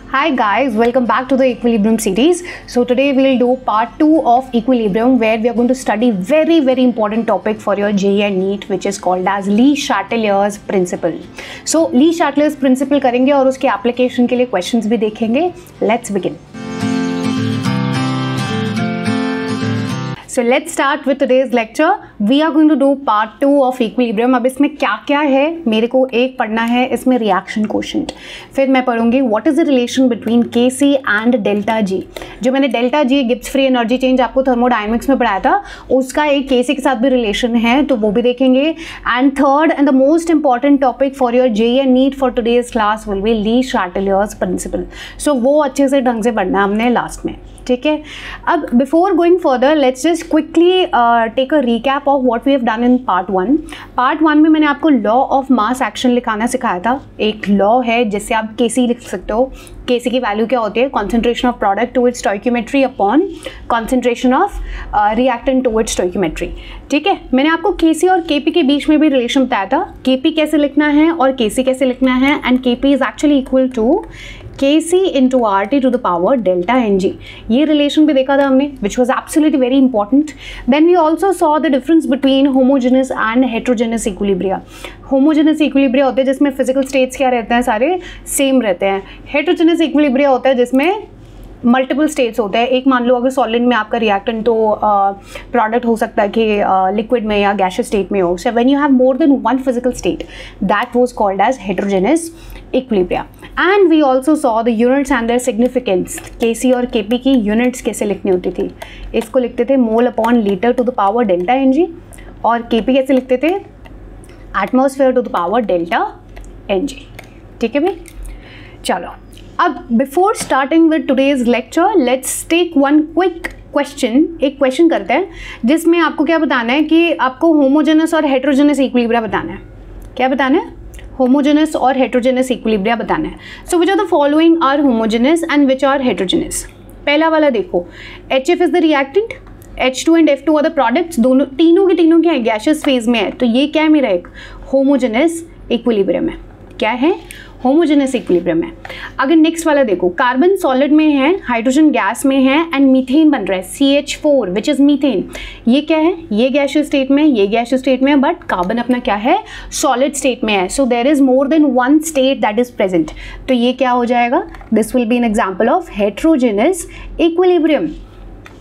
Hi guys, welcome back to the Equilibrium series. So today we'll do part 2 of Equilibrium, where we are going to study very important topic for your JEE and NEET, which is called as Le-Chatelier's principle. So Le-Chatelier's principle करेंगे और उसके application के लिए questions भी देखेंगे. Let's begin. So let's start with today's lecture. We are going to do part 2 of equilibrium. अब इसमें क्या क्या है मेरे को एक पढ़ना है, इसमें रिएक्शन कोशेंट, फिर मैं पढ़ूंगी what is the relation between Kc and delta G. जो मैंने delta G Gibbs free energy change आपको थर्मोडायनेमिक्स में पढ़ाया था, उसका एक Kc के साथ भी रिलेशन है, तो वो भी देखेंगे. And third and the most important topic for your JEE and NEET for today's class will be Le Chatelier's principle. So वो अच्छे से ढंग से पढ़ना हमने लास्ट में, ठीक है. अब before going further let's just quickly take a recap of what we have done in part 1. Part 1 में मैंने आपको लॉ ऑफ मास एक्शन लिखाना सिखाया था. एक लॉ है जिससे आप Kc लिख सकते हो. Kc की वैल्यू क्या होती है? Concentration of product to its stoichiometry upon concentration of reactant to its stoichiometry. ठीक है, मैंने आपको Kc और Kp के बीच में भी रिलेशन बताया था. Kp कैसे लिखना है और Kc कैसे लिखना है, and Kp is actually equal to Kc into RT to the power delta Ng. ये रिलेशन भी देखा था हमने, which was absolutely very important. Then we also saw the difference between homogeneous and heterogeneous equilibria. homogeneous equilibria होते हैं जिसमें physical states क्या रहते हैं, सारे सेम रहते हैं. heterogeneous equilibria होता है जिसमें मल्टीपल स्टेट्स होते हैं. एक मान लो अगर सॉलिड में आपका रिएक्टेंट तो प्रोडक्ट हो सकता है कि लिक्विड में या गैशियस स्टेट में हो. So when you have more than one physical state, that was called as heterogeneous equilibria. And we also saw the units and their significance. Kc और Kp की यूनिट्स कैसे लिखनी होती थी, इसको लिखते थे mole upon litre to the power delta Ng, और Kp कैसे लिखते थे? Atmosphere to the power delta Ng. ठीक है भाई, चलो. अब before starting with today's lecture let's take one quick question. एक क्वेश्चन करते हैं जिसमें आपको क्या बताना है कि आपको होमोजेनस और हेटेरोजेनस इक्विलिब्रिया बताना है. क्या बताना है? होमोजेनस और हेटेरोजेनस इक्विलिब्रिया बताना है. So which are the following are homogeneous and which are heterogeneous. पहला वाला देखो, HF is the reactant, H2 and F2 are the products. दोनों तीनों के तीनों क्या है? गैशियस फेज में है. तो ये क्या है मेरा? एक होमोजेनस इक्विलिब्रियम है. क्या है? होमोजेनस इक्विलिब्रियम है. अगर नेक्स्ट वाला देखो, कार्बन सॉलिड में है, हाइड्रोजन गैस में है, एंड मीथेन बन रहा है CH4 विच इज मीथेन. ये क्या है? ये गैशियस स्टेट में, ये गैशियस स्टेट में, बट कार्बन अपना क्या है? सॉलिड स्टेट में है. So there is more than one state that is present. तो ये क्या हो जाएगा? This will be an example of heterogeneous equilibrium.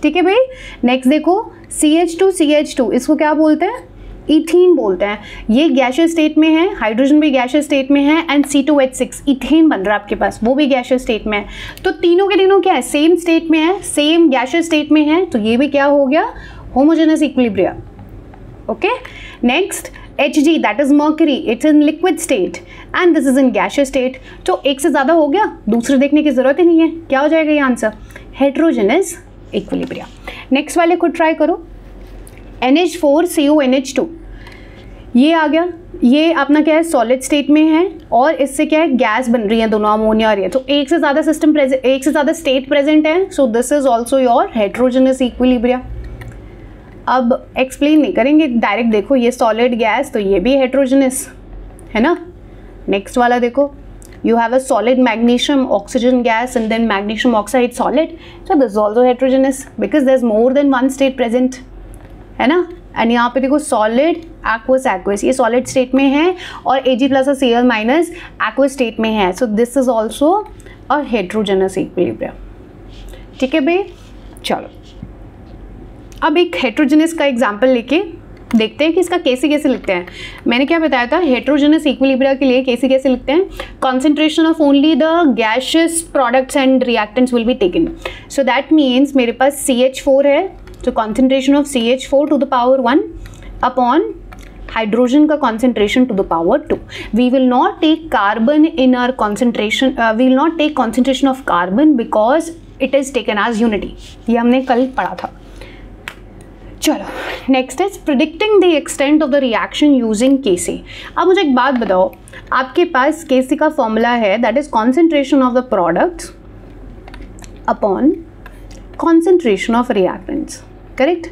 ठीक है भाई. नेक्स्ट देखो, CH2 इसको क्या बोलते हैं? इथीन बोलते हैं. ये गैशियस स्टेट में है, हाइड्रोजन भी गैशियस स्टेट में है, एंड C2H6 इथेन बन रहा है आपके पास, वो भी गैशियस स्टेट में है. तो तीनों के तीनों क्या है? सेम स्टेट में है, सेम गैशियस स्टेट में है. तो ये भी क्या हो गया? Homogeneous equilibria. Okay. Next Hg, that is mercury, it's in liquid state and this is in gaseous state. तो एक से ज़्यादा हो गया, दूसरे देखने की जरूरत ही नहीं है. क्या हो जाएगा ये आंसर? Heterogeneous equilibria. नेक्स्ट वाले को ट्राई करो, NH4CONH2. ये आ गया. ये अपना क्या है? सॉलिड स्टेट में है, और इससे क्या है? गैस बन रही है, दोनों अमोनिया आ रही है. तो एक से ज़्यादा सिस्टम प्रेजेंट, एक से ज़्यादा स्टेट प्रेजेंट है. So this is also your heterogeneous equilibria. अब एक्सप्लेन नहीं करेंगे, डायरेक्ट देखो, ये सॉलिड गैस, तो ये भी हेटेरोजेनस है ना. नेक्स्ट वाला देखो, you have a solid magnesium oxygen gas and then magnesium oxide solid. So this is also heterogeneous because there's more than one state present, है ना. एंड यहाँ पे देखो सॉलिड aqueous, ये सॉलिड स्टेट में है, और Ag प्लस और Cl माइनस aqueous स्टेट में है. So this is also a heterogeneous equilibrium. ठीक है भाई, चलो. अब एक हेटेरोजेनस का एग्जाम्पल लेके देखते हैं कि इसका Kc कैसे लिखते हैं. मैंने क्या बताया था? हेटेरोजेनस इक्विलिब्रिया के लिए Kc कैसे लिखते हैं? Concentration of only the gaseous products and reactants will be taken. So that means मेरे पास CH4 है, तो concentration of CH4 to the power 1 upon hydrogen का concentration to the power 2. We will not take carbon in our concentration, we will not take concentration of carbon because it is taken as unity. ये हमने कल पढ़ा था. चलो, next is predicting the extent of the reaction using Kc. अब मुझे एक बात बताओ, आपके पास Kc का फॉर्मूला है, that is concentration of the products upon concentration of reactants. Correct.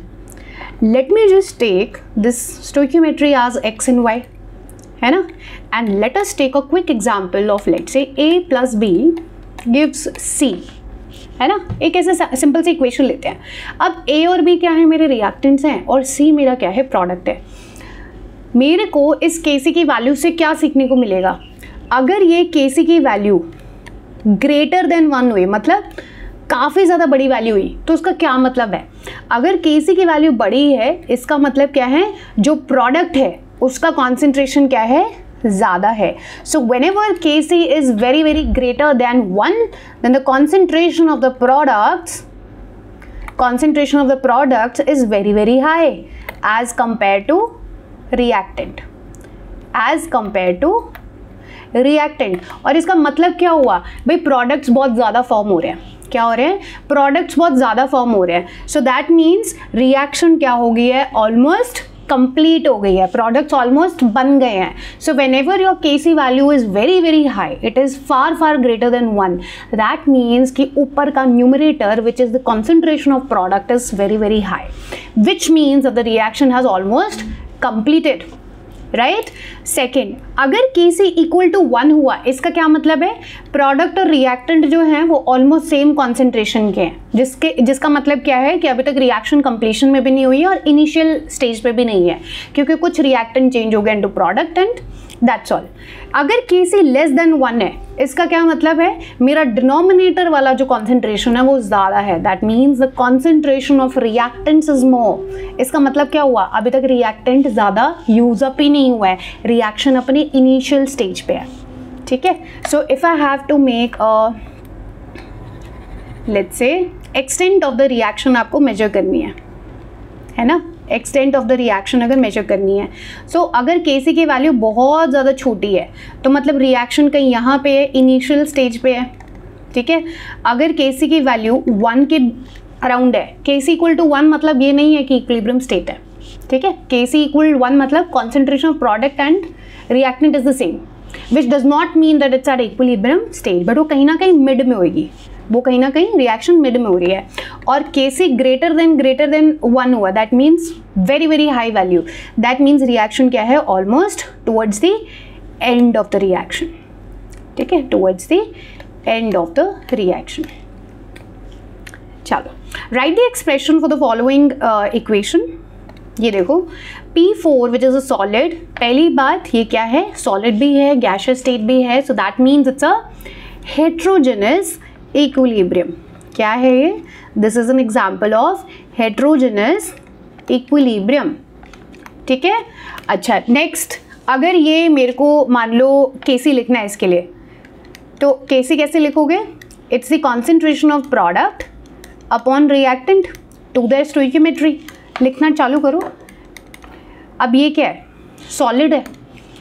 Let me just take this stoichiometry as x and y, है ना, and let us take a quick example of let say A plus B gives C, है ना। एक ऐसे simple सी equation लेते हैं। अब ए और बी क्या है, मेरे रिएक्टेंट्स हैं, और सी मेरा क्या है, प्रोडक्ट है। मेरे को इस केसी की वैल्यू से क्या सीखने को मिलेगा, अगर ये केसी की वैल्यू ग्रेटर देन 1 हुई, मतलब काफ़ी ज़्यादा बड़ी वैल्यू हुई, तो उसका क्या मतलब है। अगर केसी की वैल्यू बड़ी है, इसका मतलब क्या है, जो प्रोडक्ट है उसका कॉन्सेंट्रेशन क्या है, ज़्यादा है। So whenever KC is very very greater than 1, then the concentration of the products is very very high as compare to reactant, और इसका मतलब क्या हुआ भाई, प्रोडक्ट्स बहुत ज़्यादा फॉर्म हो रहे हैं। क्या हो रहे हैं, प्रोडक्ट्स बहुत ज़्यादा फॉर्म हो रहे हैं। सो दैट मीन्स रिएक्शन क्या हो गई है, ऑलमोस्ट कंप्लीट हो गई है, प्रोडक्ट्स ऑलमोस्ट बन गए हैं। So whenever your KC value is very very high, it is far greater than 1, that means कि ऊपर का numerator which is the concentration of product is very very high, which means that the reaction has almost completed, right. Second, अगर KC equal to 1 हुआ, इसका क्या मतलब है, product और रिएक्टेंट जो हैं वो ऑलमोस्ट सेम कॉन्सेंट्रेशन के हैं, जिसका मतलब क्या है कि अभी तक रिएक्शन कंप्लीशन में भी नहीं हुई है और इनिशियल स्टेज पे भी नहीं है, क्योंकि कुछ रिएक्टेंट चेंज हो गया into product and that's all. अगर केसी लेस देन 1 है, इसका क्या मतलब है, मेरा डिनोमिनेटर वाला जो कॉन्सेंट्रेशन है वो ज़्यादा है, that means the concentration of reactants is more. इसका मतलब क्या हुआ, अभी तक रिएक्टेंट ज़्यादा यूज अप ही नहीं हुआ है, रिएक्शन अपनी इनिशियल स्टेज पे है, ठीक है। So if I have to make let's say extent of the reaction आपको मेजर करनी है ना, एक्सटेंट ऑफ द रिएक्शन अगर मेजर करनी है। सो अगर केसी की वैल्यू बहुत ज़्यादा छोटी है तो मतलब रिएक्शन कहीं यहाँ पे है, इनिशियल स्टेज पे है, ठीक है। अगर केसी की वैल्यू 1 के अराउंड है, केसी इक्वल टू 1 मतलब ये नहीं है कि इक्विलिब्रियम स्टेट है, ठीक है। केसी इक्वल 1 मतलब concentration of product and reactant is the same, which does not mean that it's at equilibrium state, but वो कहीं ना कहीं मिड में होगी, वो कहीं ना कहीं रिएक्शन मिड में हो रही है। और केसी ग्रेटर देन 1 हुआ, that means very very high value, that means reaction क्या है, almost towards the end of the reaction, ठीक है, towards the end of the reaction. चलो, write the expression for the following equation. ये देखो P4 which is a solid, पहली बात ये क्या है, सॉलिड भी है, गैसियस स्टेट भी है, सो that means it's a heterogeneous equilibrium. क्या है ये, this is an example of heterogeneous equilibrium, ठीक है। अच्छा, नेक्स्ट, अगर ये मेरे को मान लो केसी लिखना है इसके लिए, तो केसी कैसे लिखोगे, it's the concentration of product upon reactant to the stoichiometry, लिखना चालू करो। अब ये क्या है, सॉलिड है,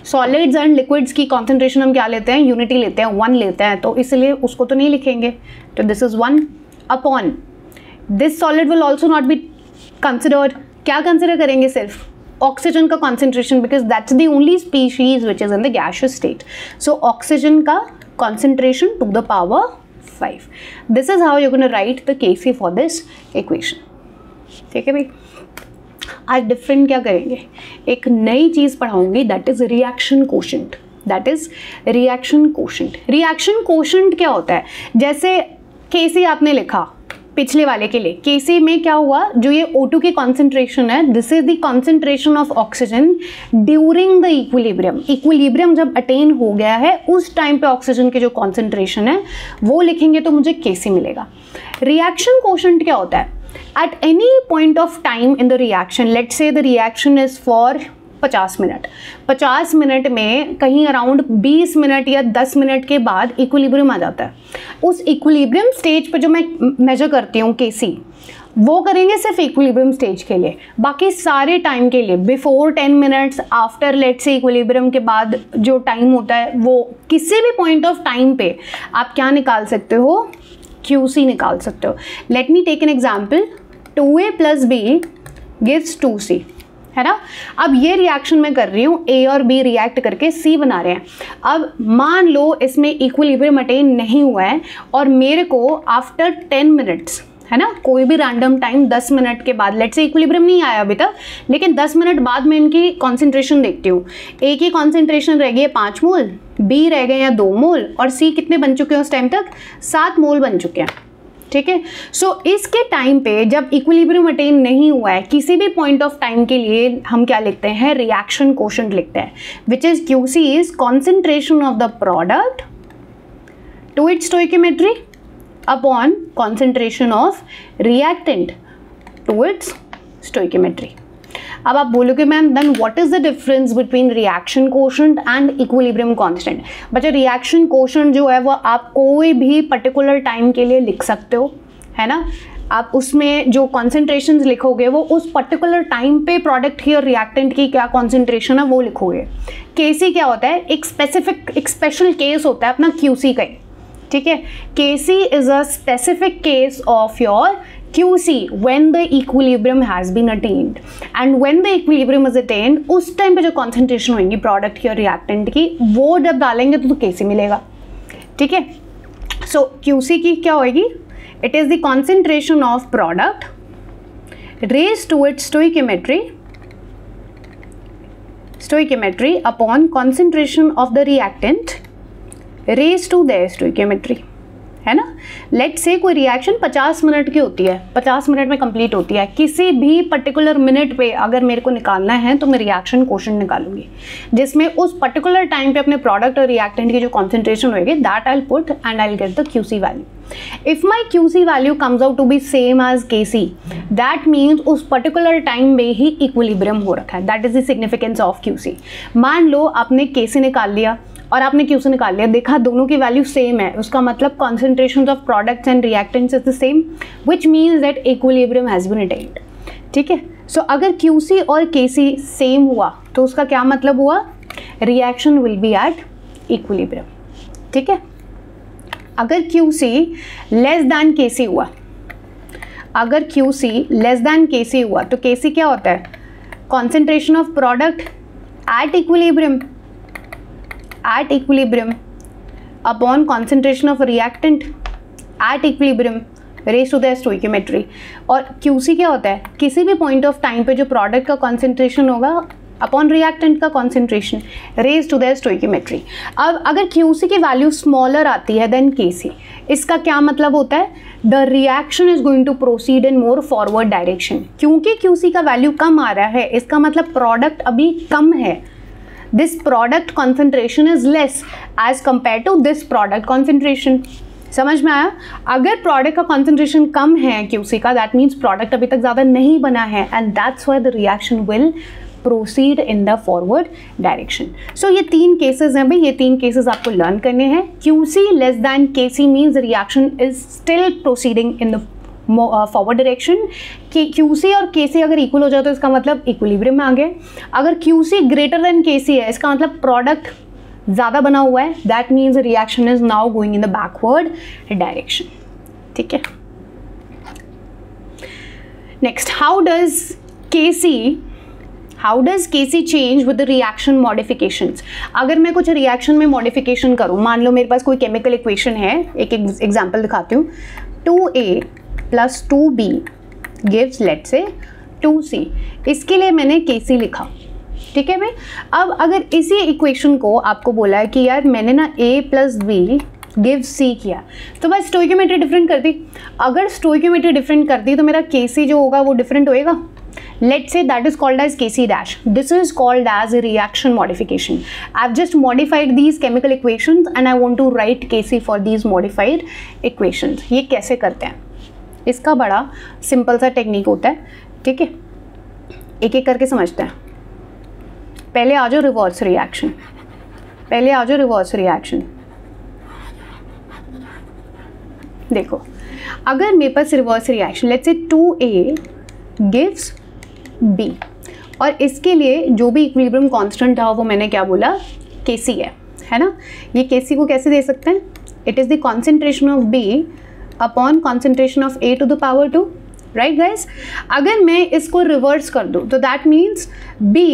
सॉलिड्स एंड लिक्विड्स की कॉन्सेंट्रेशन हम क्या लेते हैं, यूनिटी लेते हैं, 1 लेते हैं, तो इसलिए उसको तो नहीं लिखेंगे, तो this is 1 upon this solid will also not be considered. क्या कंसिडर करेंगे, सिर्फ ऑक्सीजन का concentration, because that's the only species which is in the gaseous state. So oxygen का concentration to the power 5। This is how you gonna write the KC for this equation, ठीक है भाई। आज different क्या करेंगे, एक नई चीज़ पढ़ाऊंगी, that is reaction quotient, reaction quotient क्या होता है, जैसे केसी आपने लिखा पिछले वाले के लिए, केसी में क्या हुआ, जो ये O2 की कॉन्सेंट्रेशन है, this is the concentration of oxygen during the equilibrium जब अटेन हो गया है उस टाइम पे ऑक्सीजन की जो कॉन्सेंट्रेशन है वो लिखेंगे तो मुझे केसी मिलेगा। रिएक्शन कोशेंट क्या होता है, at any point of time in the reaction, let's say the reaction is for 50 minute, 50 minute में कहीं अराउंड 20 मिनट या 10 मिनट के बाद इक्विलिब्रियम आ जाता है। उस इक्विलिब्रियम स्टेज पे जो मैं मेजर करती हूँ केसी, वो करेंगे सिर्फ इक्विलिब्रियम स्टेज के लिए, बाकी सारे टाइम के लिए before 10 minutes, after let's say equilibrium के बाद जो टाइम होता है, वो किसी भी पॉइंट ऑफ टाइम पे आप क्या निकाल सकते हो, QC निकाल सकते हो। Let me take an example, 2A + B gives 2C, है ना। अब ये रिएक्शन मैं कर रही हूँ, A और B रिएक्ट करके C बना रहे हैं। अब मान लो इसमें इक्विलिब्रियम अटेन नहीं हुआ है और मेरे को आफ्टर 10 मिनट्स, है ना, कोई भी रैंडम टाइम 10 मिनट के बाद, लेट्स से इक्विलिब्रियम नहीं आया अभी तक, लेकिन 10 मिनट बाद मैं इनकी कॉन्सेंट्रेशन देखती हूँ। ए की कॉन्सेंट्रेशन रह गई है 5 मोल, बी रह गए हैं 2 मोल और सी कितने बन चुके हैं उस टाइम तक, 7 मोल बन चुके हैं। ठीक है, सो इसके टाइम पे जब इक्विलिब्रियम अटेन नहीं हुआ है किसी भी पॉइंट ऑफ टाइम के लिए, हम क्या लिखते हैं, रिएक्शन कोशेंट लिखते हैं, which is QC is concentration of the product to its stoichiometry upon concentration of reactant to its stoichiometry. अब आप बोलोगे ma'am then what is the difference between reaction quotient and equilibrium constant. बच्चा reaction quotient जो है वो आप कोई भी पर्टिकुलर टाइम के लिए लिख सकते हो, है ना, आप उसमें जो कॉन्सेंट्रेशन लिखोगे वो उस पर्टिकुलर टाइम पे प्रोडक्ट की और रिएक्टेंट की क्या कॉन्सेंट्रेशन है वो लिखोगे। केसी क्या होता है, एक स्पेशल केस होता है अपना क्यूसी का, ठीक है। KC is a specific case of your QC when the equilibrium has been attained, and when the equilibrium is attained उस टाइम पे जो concentration होंगी प्रोडक्ट की और रिएक्टेंट की वो जब डालेंगे तो KC मिलेगा, ठीक है। सो QC की क्या होगी, it is the concentration of product raised to its stoichiometry upon concentration of the reactant raised to their stoichiometry, है ना। लेट्स से कोई रिएक्शन 50 मिनट की होती है, 50 मिनट में कंप्लीट होती है, किसी भी पर्टिकुलर मिनट पे अगर मेरे को निकालना है तो मैं रिएक्शन कोशेंट निकालूंगी जिसमें उस पर्टिकुलर टाइम पे अपने प्रोडक्ट और रिएक्टेंट की जो कॉन्सेंट्रेशन होगी that I will put and I will get the QC value. If my QC value comes out to be same as KC that means उस particular time में ही equilibrium हो रखा है, that is the significance of QC। मान लो आपने KC निकाल लिया और आपने QC निकाल लिया, देखा दोनों की वैल्यू सेम है, उसका मतलब concentration of products and reactants is the same, which means that equilibrium has been attained, ठीक है। सो अगर QC और KC सेम हुआ तो उसका क्या मतलब हुआ, reaction will be at equilibrium, ठीक है। अगर QC लेस दैन KC हुआ, अगर QC लेस दैन KC हुआ तो KC क्या होता है, concentration of product at equilibrium upon concentration of reactant at equilibrium raised to their stoichiometry। और QC क्या होता है, किसी भी पॉइंट ऑफ टाइम पे जो प्रोडक्ट का कॉन्सेंट्रेशन होगा अपॉन रिएक्टेंट का concentration raise to their stoichiometry. अब अगर QC की वैल्यू स्मॉलर आती है देन KC, इसका क्या मतलब होता है, the reaction is going to proceed in more forward direction. क्योंकि QC का वैल्यू कम आ रहा है इसका मतलब प्रोडक्ट अभी कम है, this product concentration is less as compared to this product concentration। समझ में आया, अगर प्रोडक्ट का कॉन्सेंट्रेशन कम है QC का दैट मीन्स प्रोडक्ट अभी तक ज़्यादा नहीं बना है and that's why the reaction will proceed in the forward direction. So ये 3 केसेस हैं भाई, ये 3 केसेस आपको लर्न करने हैं। QC less than KC means reaction is still proceeding in the forward direction. कि QC और KC अगर इक्वल हो जाए तो इसका मतलब इक्विलिब्रियम में आ गए, अगर QC ग्रेटर देन KC है इसका मतलब प्रोडक्ट ज़्यादा बना हुआ है, that means reaction is now going in the backward direction, ठीक है। Next, how does KC change with the reaction modifications. अगर मैं कुछ रिएक्शन में मॉडिफिकेशन करूँ, मान लो मेरे पास कोई केमिकल इक्वेशन है, एक एग्जाम्पल दिखाती हूँ, 2A + 2B gives let's say 2C, इसके लिए मैंने KC लिखा, ठीक है भाई। अब अगर इसी इक्वेशन को आपको बोला है कि यार मैंने ना A + B गिव्स C किया तो बस स्टोइकियोमेट्री डिफरेंट कर दी। अगर स्टोइकियोमेट्री डिफरेंट कर दी तो मेरा KC जो होगा वो डिफरेंट होएगा। Let's say that is called as KC dash. This is called as a reaction modification. I've just modified these chemical equations and I want to write KC for these modified equations. ये कैसे करते हैं, इसका बड़ा simple सा technique होता है, ठीक है। एक एक करके समझते हैं। पहले आ जाओ रिवर्स रिएक्शन, देखो अगर मेरे पास reverse reaction let's say 2A gives B और इसके लिए जो भी इक्विलिब्रियम कांस्टेंट था वो मैंने क्या बोला, KC है ना। ये KC को कैसे दे सकते हैं, it is the concentration of B upon concentration of A to the power 2, right guys. अगर मैं इसको रिवर्स कर दूँ तो that means B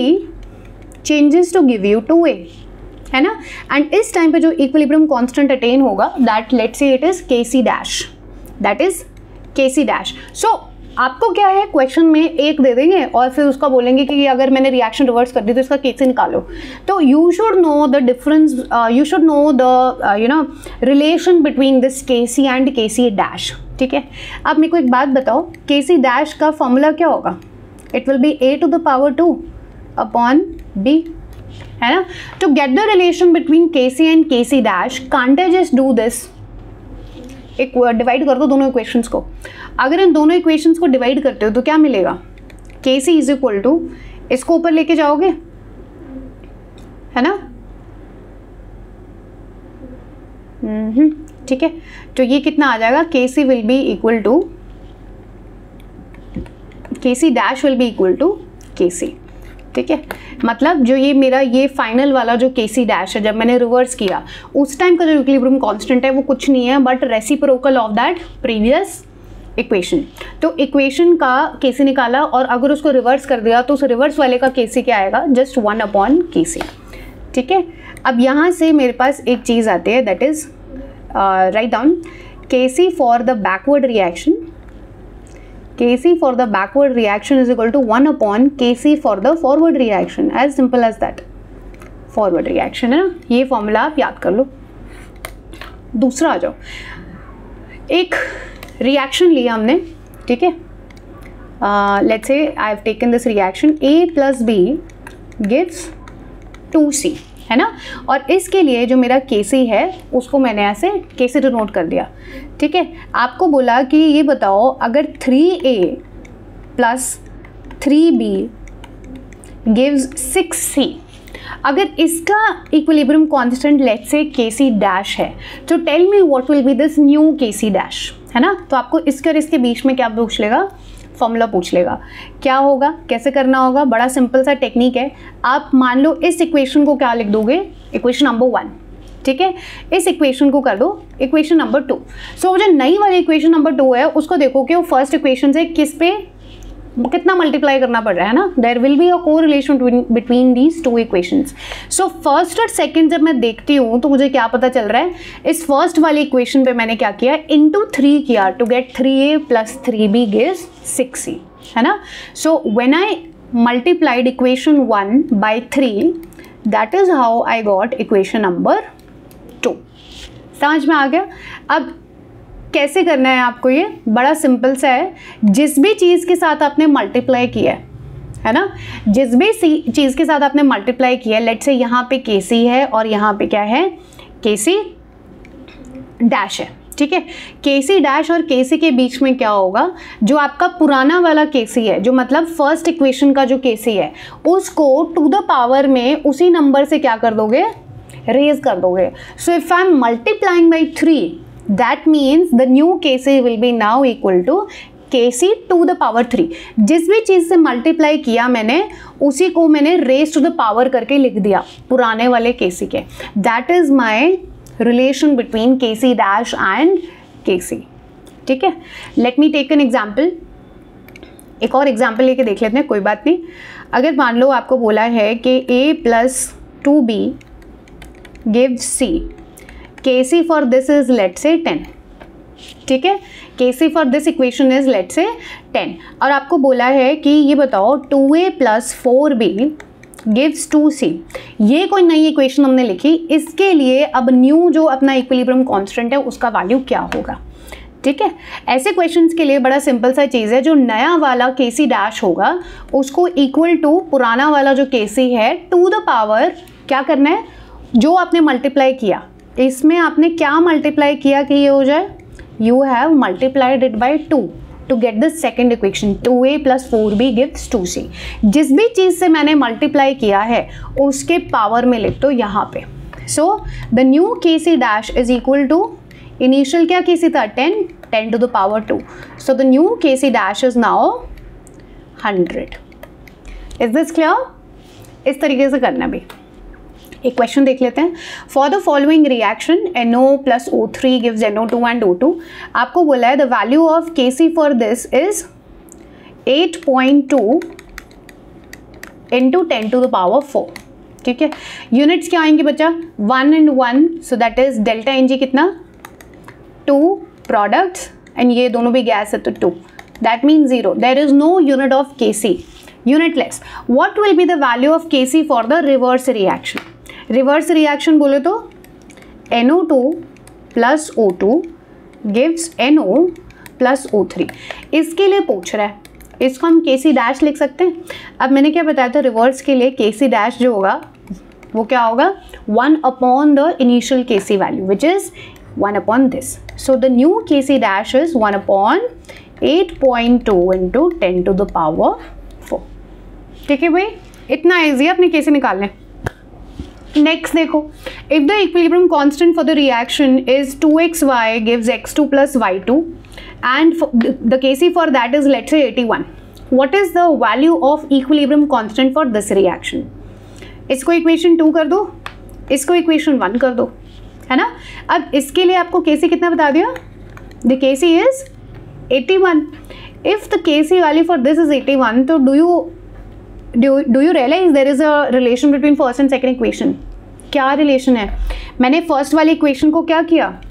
changes to give you 2A, है ना। एंड इस टाइम पे जो इक्विलिब्रियम कांस्टेंट अटेन होगा that let's say it is KC dash, that is Kc dash. So आपको क्या है, क्वेश्चन में एक दे देंगे और फिर उसका बोलेंगे कि अगर मैंने रिएक्शन रिवर्स कर दी तो इसका Kc निकालो। तो you should know the difference, you should know the relation between this Kc and Kc dash. ठीक है, अब मेरे को एक बात बताओ, Kc डैश का फॉर्मूला क्या होगा? It will be a to the power 2 upon b, है ना। To get the relation between Kc and Kc dash, can't I just do this, एक डिवाइड कर दो दोनों इक्वेशंस को। अगर इन दोनों इक्वेशंस को डिवाइड करते हो तो क्या मिलेगा? Kc इज इक्वल टू, इसको ऊपर लेके जाओगे, है ना। ठीक है, तो ये कितना आ जाएगा? Kc will be equal to, Kc dash will be equal to Kc। ठीक है, मतलब जो ये मेरा ये फाइनल वाला जो Kc डैश है, जब मैंने रिवर्स किया उस टाइम का जो इक्विलिब्रियम कांस्टेंट है वो कुछ नहीं है but reciprocal of that previous equation. तो इक्वेशन का Kc निकाला और अगर उसको रिवर्स कर दिया तो उस रिवर्स वाले का Kc क्या आएगा? Just 1 upon Kc। ठीक है, अब यहाँ से मेरे पास एक चीज़ आती है, that is write down Kc for the backward reaction, Kc for the backward reaction is equal to 1 upon Kc for the forward reaction, as simple as that। forward reaction है ना, ये फॉर्मूला आप याद कर लो। दूसरा आ जाओ, एक रिएक्शन लिया हमने, ठीक है, let's say I have taken this reaction A plus B gives 2C, है ना, और इसके लिए जो मेरा Kc है उसको मैंने ऐसे Kc डिनोट कर दिया। ठीक है, आपको बोला कि ये बताओ अगर 3A plus 3B gives 6C, अगर इसका equilibrium constant let's say Kc dash है, तो tell me what will be this new Kc dash, है ना। तो आपको इसके और इसके बीच में क्या पूछ लेगा? फॉर्मूला पूछ लेगा। क्या होगा, कैसे करना होगा? बड़ा सिंपल सा टेक्निक है। आप मान लो इस इक्वेशन को क्या लिख दोगे? इक्वेशन नंबर 1, ठीक है, इस इक्वेशन को कर दो इक्वेशन नंबर 2। सो जो नई वाली इक्वेशन नंबर 2 है उसको देखो कि वो फर्स्ट इक्वेशन से किस पे कितना मल्टीप्लाई करना पड़ रहा है ना। There will be a correlation between these two equations. So first और सेकंड जब मैं देखती हूँ तो मुझे क्या पता चल रहा है, इस फर्स्ट वाली इक्वेशन पे मैंने क्या किया? इंटू 3 किया to get 3A plus 3B gives 6C, है ना। So when I multiplied equation 1 by 3, that is how I got equation number 2। समझ में आ गया? अब कैसे करना है आपको? ये बड़ा सिंपल सा है। जिस भी चीज़ के साथ आपने मल्टीप्लाई किया है ना, जिस भी चीज़ के साथ आपने मल्टीप्लाई किया है, लेट्स से यहाँ पे Kc है और यहाँ पे क्या है? Kc डैश है, ठीक है। Kc डैश और Kc के बीच में क्या होगा? जो आपका पुराना वाला Kc है, जो मतलब फर्स्ट इक्वेशन का जो Kc है, उसको टू द पावर में उसी नंबर से क्या कर दोगे? रेज कर दोगे। सो if I am multiplying by 3, that means the new Kc will be now equal to Kc to the power 3। जिस भी चीज़ से मल्टीप्लाई किया मैंने उसी को मैंने रेज टू द पावर करके लिख दिया पुराने वाले Kc के। That is my relation between Kc dash and Kc। ठीक है, let me take an example. एक और एग्जाम्पल लेके देख लेते हैं, कोई बात नहीं। अगर मान लो आपको बोला है कि A plus 2B gives C, Kc for this is let's say 10, ठीक है, Kc for this equation is let's say 10, और आपको बोला है कि ये बताओ 2A plus 4B gives 2C। ये कोई नई इक्वेशन हमने लिखी, इसके लिए अब न्यू जो अपना इक्विलिब्रियम कांस्टेंट है उसका वैल्यू क्या होगा? ठीक है, ऐसे क्वेश्चंस के लिए बड़ा सिंपल सा चीज़ है, जो नया वाला Kc डैश होगा उसको इक्वल टू पुराना वाला जो Kc है टू द पावर क्या करना है? जो आपने मल्टीप्लाई किया, इसमें आपने क्या मल्टीप्लाई किया कि ये हो जाए? You have multiplied it by 2 to get the second equation, 2A plus 4B gives 2C। जिस भी चीज़ से मैंने मल्टीप्लाई किया है उसके पावर में लिख दो यहाँ पे। So the new Kc dash is equal to, initial क्या Kc था? 10 to the power 2। So the new Kc dash is now 100। Is this clear? इस तरीके से करना भी। एक क्वेश्चन देख लेते हैं। For the following reaction NO plus O3 gives NO2 and O2। आपको बोला है the value of Kc for this is 8.2 into 10 to the power 4। ठीक है, यूनिट्स क्या आएंगे बच्चा? 1 and 1, so that is delta Ng कितना? 2 प्रोडक्ट्स एंड ये दोनों भी गैस है तो 2, that mean 0. There is no unit of Kc, unitless. What will be the value of Kc for the reverse reaction? Reverse reaction बोले तो NO2 plus O2 gives NO plus O3. इसके लिए पूछ रहा है, इसको हम Kc डैश लिख सकते हैं. अब मैंने क्या बताया था, रिवर्स के लिए Kc डैश जो होगा वो क्या होगा, 1 upon the initial Kc value which is 1 upon this. So the new Kc dash is 1 upon 8.2 into 10 to the power 4. ठीक है भाई, इतना ईजी है अपने Kc निकालने. नेक्स्ट देखो, if the equilibrium constant for the reaction is 2xy gives x2 plus y2 and the Kc for that is let's say 81. What is the value of equilibrium constant for this reaction? इसको equation 2 कर दो, इसको equation 1 कर दो, है ना. अब इसके लिए आपको Kc कितना बता दिया, the Kc is 81. If the Kc value for this is 81, तो do you realize there is a relation between first and second equation? क्या रिलेशन है? मैंने फर्स्ट वाली इक्वेशन को क्या किया,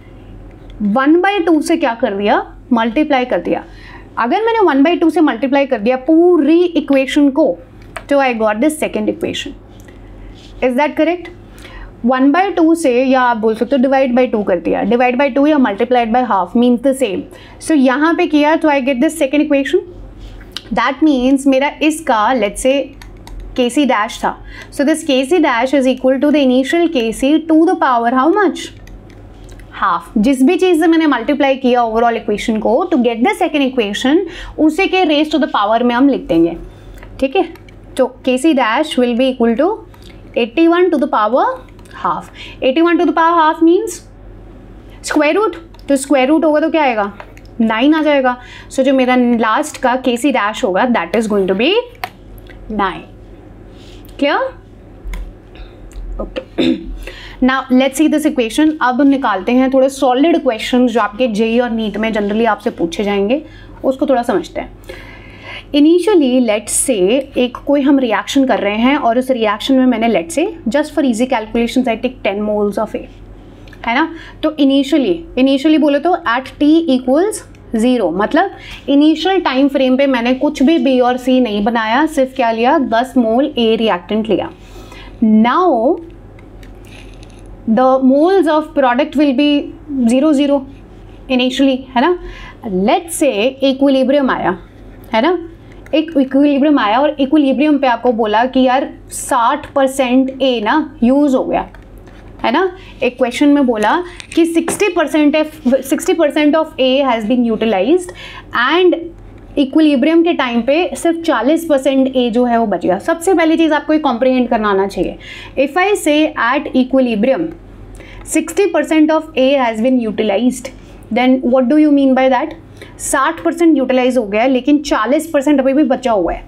1/2 से क्या कर दिया, मल्टीप्लाई कर दिया. अगर मैंने 1/2 से मल्टीप्लाई कर दिया पूरी इक्वेशन को, तो I got this second equation. Is that correct? 1/2 से, या आप बोल सकते हो डिवाइड बाई 2 कर दिया, डिवाइड बाई 2 या multiplied by half means the same. So यहाँ पे किया तो I get this second equation. That means मेरा इसका लेट्स से Kc डैश था. So this Kc dash is equal to the initial Kc to the power how much, half. जिस भी चीज़ से मैंने मल्टीप्लाई किया ओवरऑल इक्वेशन को to get the second equation, उसे के रेज टू द पावर में हम लिख देंगे. ठीक है, तो Kc dash will be equal to 81 to the power half. 81 to the power half means square root, तो स्क्वायर रूट होगा तो क्या आएगा, 9 आ जाएगा. सो जो मेरा लास्ट का Kc डैश होगा that is going to be 9. Clear? Okay, now let's see this equation. अब निकालते हैं थोड़े सॉलिड क्वेश्चंस जो आपके जेईई और नीट में जनरली आपसे पूछे जाएंगे, उसको थोड़ा समझते हैं. इनिशियली लेट्स से एक कोई हम रिएक्शन कर रहे हैं और उस रिएक्शन में मैंने let's say just for easy calculation I take 10 moles of A, है ना. तो इनिशियली बोले तो एट t इक्वल्स 0, मतलब इनिशियल टाइम फ्रेम पे मैंने कुछ भी B और C नहीं बनाया, सिर्फ क्या लिया, 10 मोल A रिएक्टेंट लिया. Now the moles of product will be 0 initially, है ना. लेट्स से इक्विलिब्रियम आया, है ना, एक इक्विलिब्रियम आया और इक्विलिब्रियम पे आपको बोला कि यार 60% A ना यूज़ हो गया, है ना. एक क्वेश्चन में बोला कि 60% of A has been utilized and equilibrium के टाइम पे सिर्फ 40% A जो है वो बच गया. सबसे पहली चीज़ आपको ये कॉम्प्रिहेंड करना आना चाहिए. If I say at equilibrium 60% of A has been utilized, then what do you mean by that, 60% utilize हो गया लेकिन 40% अभी भी बचा हुआ है.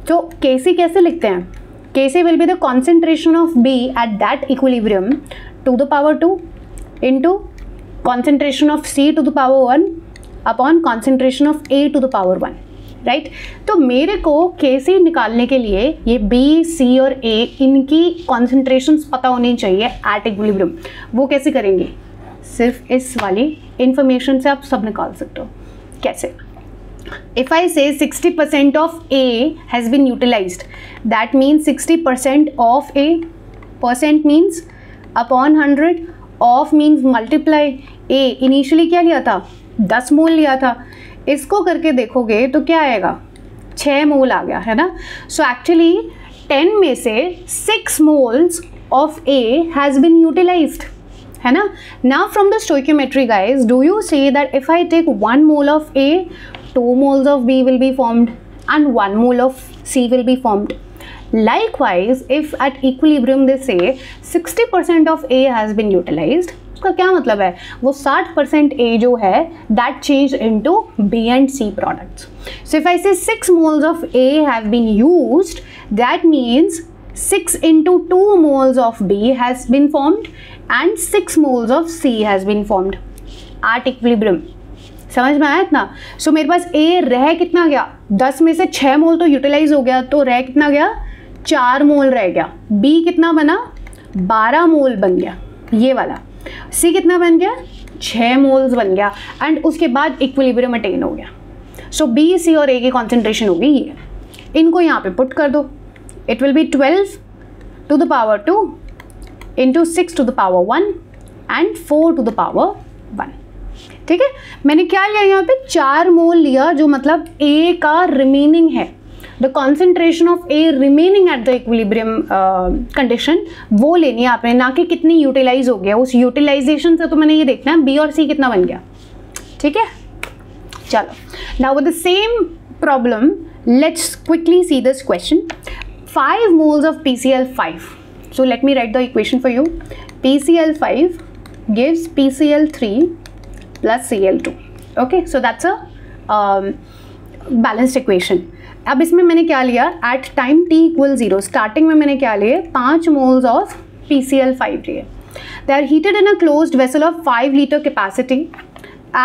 तो Kc कैसे लिखते हैं, Kc will be the concentration of B at that equilibrium to the power 2 into concentration of C to the power 1 upon concentration of A to the power 1, right? तो मेरे को Kc निकालने के लिए ये B, C और A इनकी concentrations पता होनी चाहिए at equilibrium. वो कैसे करेंगे, सिर्फ इस वाली information से आप सब निकाल सकते हो. कैसे? If I say 60% of A has been utilized, that means 60% of A, percent means upon 100, of means multiply. A initially क्या लिया था, 10 मोल लिया था, इसको करके देखोगे तो क्या आएगा, 6 मोल आ गया, है ना. So actually 10 में से 6 moles of A has been utilized, है ना. Now from the stoichiometry guys, do you say that if I take 1 mole of A, 2 moles of B will be formed and 1 mole of C will be formed. Likewise, if at equilibrium they say 60% of A has been utilized, उसका क्या मतलब है, वो 60% A जो है that changed into B and C products. So if I say 6 moles of A have been used, that means 6 into 2 moles of B has been formed and 6 moles of C has been formed at equilibrium. समझ में आया इतना. सो मेरे पास A रह कितना गया, 10 में से 6 मोल तो यूटिलाइज हो गया, तो रह कितना गया, 4 मोल रह गया. B कितना बना, 12 मोल बन गया ये वाला. C कितना बन गया, 6 मोल्स बन गया एंड उसके बाद इक्विलिब्रियम अटेन हो गया. सो बी, सी और ए की कॉन्सेंट्रेशन होगी ये. इनको यहाँ पे पुट कर दो. It will B 12 to the power 2 into 6 to the power 1 and 4 to the power 1. ठीक है, मैंने क्या लिया यहाँ पे 4 मोल लिया, जो मतलब A का रिमेनिंग है. The concentration of A remaining at the equilibrium condition वो लेनी है आपने, ना कि कितनी यूटिलाइज हो गया. उस यूटिलाइजेशन से तो मैंने ये देखना है B और C कितना बन गया. ठीक है, चलो. Now with the same problem let's quickly see this question. 5 moles of PCl5. So let me write the equation for you. PCl5 gives PCl3 plus Cl2. Okay, so that's a balanced equation. अब इसमें मैंने क्या लिया, at time t equals 0 starting में मैंने क्या लिए, 5 moles of PCl5 लिए. They are heated in a closed vessel of 5 liter capacity.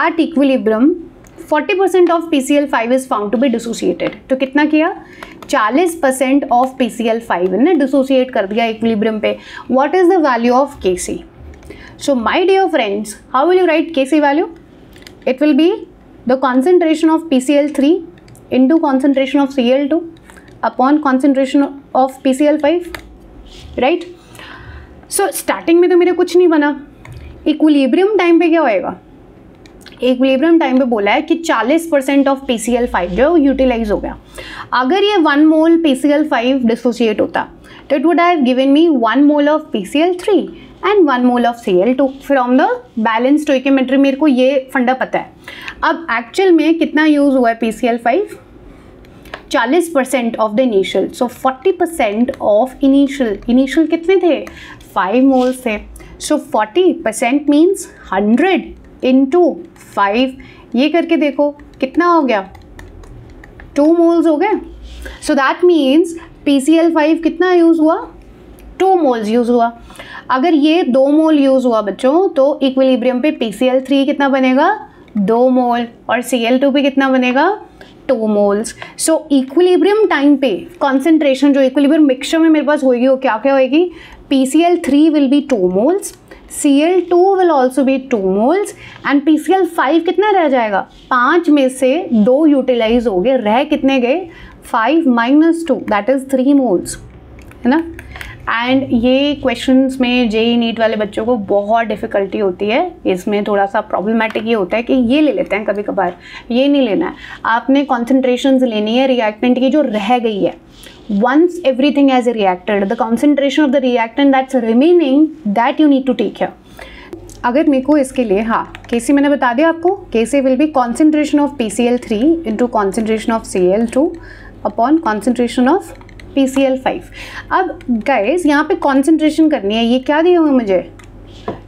At equilibrium 40% of PCl5 is found to be dissociated. तो कितना किया, 40% ऑफ PCl5 ने डिसोसिएट कर दिया इक्विलिब्रियम पे. What is the value of Kc? So my dear friends, how will you write Kc value? It will be the concentration of PCl3 into concentration of Cl2 upon concentration of PCl5, right? So starting में तो मेरे कुछ नहीं बना. Equilibrium time पे क्या होएगा, equilibrium time पे बोला है कि 40% ऑफ PCl5 जो यूटिलाइज हो गया. अगर ये 1 मोल PCl5 डिसोसिएट होता तो it would have given me 1 mole of PCl3 and 1 mole of Cl2 from the balance stoichiometry. मेरे को ये फंडा पता है. अब एक्चुअल में कितना यूज हुआ है PCl5? 40% of the initial. So 40% of initial कितने थे, 5 मोल्स थे. सो 40% मीन्स 100 इंटू 5. ये करके देखो कितना हो गया, 2 मोल्स हो गए. सो दैट मीन्स PCl5 कितना यूज़ हुआ, 2 मोल्स यूज़ हुआ. अगर ये 2 मोल यूज़ हुआ बच्चों तो इक्विलिब्रियम पे PCl3 कितना बनेगा, 2 मोल, और Cl2 पे कितना बनेगा, 2 मोल्स. सो इक्विलिब्रियम टाइम पे कॉन्सेंट्रेशन जो इक्विलिब्रियम मिक्सचर में मेरे पास होगी वो क्या क्या होगी, PCl3 will be 2 moles, Cl2 will also be 2 moles and PCl5 कितना रह जाएगा, 5 में से 2 यूटिलाइज हो गए, रह कितने गए, 5 minus 2 that is 3 moles, है ना. एंड ये क्वेश्चंस में JEE नीट वाले बच्चों को बहुत डिफ़िकल्टी होती है. इसमें थोड़ा सा प्रॉब्लमेटिक ये होता है कि ये ले लेते हैं कभी कभार, ये नहीं लेना है. आपने कॉन्सेंट्रेशंस लेनी है रिएक्टेंट की जो रह गई है. Once everything has reacted, the concentration of the reactant that's remaining that you need to take care. अगर मेरे को इसके लिए Kc मैंने बता दिया आपको. Kc will be concentration of PCl3 into concentration of Cl2 upon concentration of PCl5. अब गाइस यहाँ पे concentration करनी है. ये क्या दिए हुए मुझे,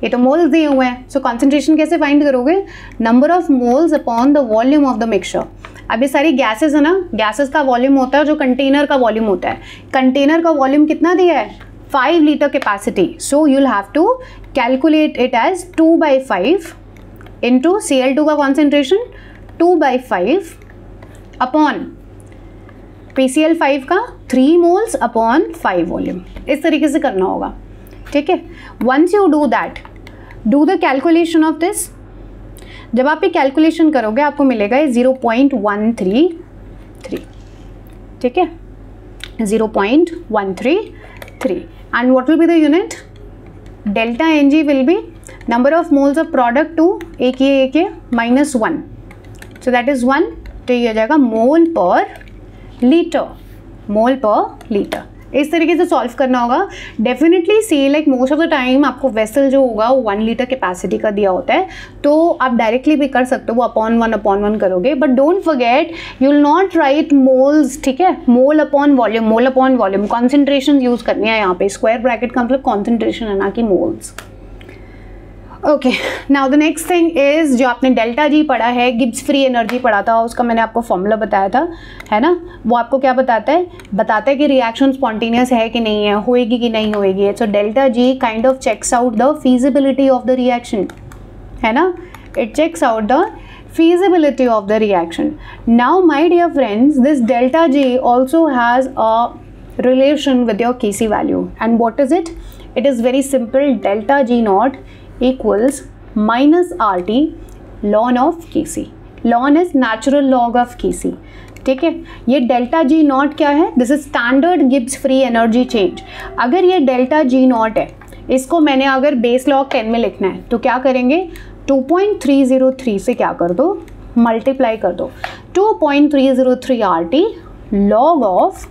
ये तो मोल्स दिए हुए हैं. सो concentration कैसे फाइंड करोगे, number of moles upon the volume of the mixture. अब ये सारी गैसेस है ना, गैसेस का वॉल्यूम होता है जो कंटेनर का वॉल्यूम होता है. कंटेनर का वॉल्यूम कितना दिया है, 5 litre capacity. So you will have to calculate it as 2/5 into Cl2 का कॉन्सेंट्रेशन 2/5 अपॉन PCl5 का 3 मोल्स अपॉन 5 वॉल्यूम. इस तरीके से करना होगा. ठीक है, once you do that, do the calculation of this. जब आप ये कैलकुलेशन करोगे आपको मिलेगा 0.133. ठीक है, 0.133. And what will be the unit, delta Ng will be number of moles of product to AK minus 1. So that is 1. तो ये हो जाएगा मोल पर लीटर, मोल पर लीटर. इस तरीके से सॉल्व करना होगा. Definitely see like most of the time आपको वेसल जो होगा वो 1 लीटर कैपेसिटी का दिया होता है, तो आप डायरेक्टली भी कर सकते हो, वो अपॉन वन करोगे. But don't forget you will not right moles. ठीक है, mole upon volume, mole upon volume. Concentration use करनी है यहाँ पे. स्क्वायर ब्रैकेट का मतलब कॉन्सेंट्रेशन है ना कि moles. Okay, now the next thing is जो आपने डेल्टा जी पढ़ा है, गिब्स फ्री एनर्जी पढ़ा था, उसका मैंने आपको फॉर्मूला बताया था, है ना. वो आपको क्या बताता है कि रिएक्शन स्पॉन्टेनियस है कि नहीं है, होएगी कि नहीं होएगी. So delta G kind of checks out the feasibility of the reaction, है ना. It checks out the feasibility of the reaction. Now my dear friends, this delta G also has a relation with your Kc value. And what is it? It is very simple. Delta G naught equals minus R T ln of K C. Ln is natural log of K C, ठीक है। ये delta G not क्या है? This is standard Gibbs free energy change. अगर ये delta G not है, इसको मैंने अगर बेस लॉग 10 में लिखना है तो क्या करेंगे? 2.303 से क्या कर दो? मल्टीप्लाई कर दो। 2.303 R T log of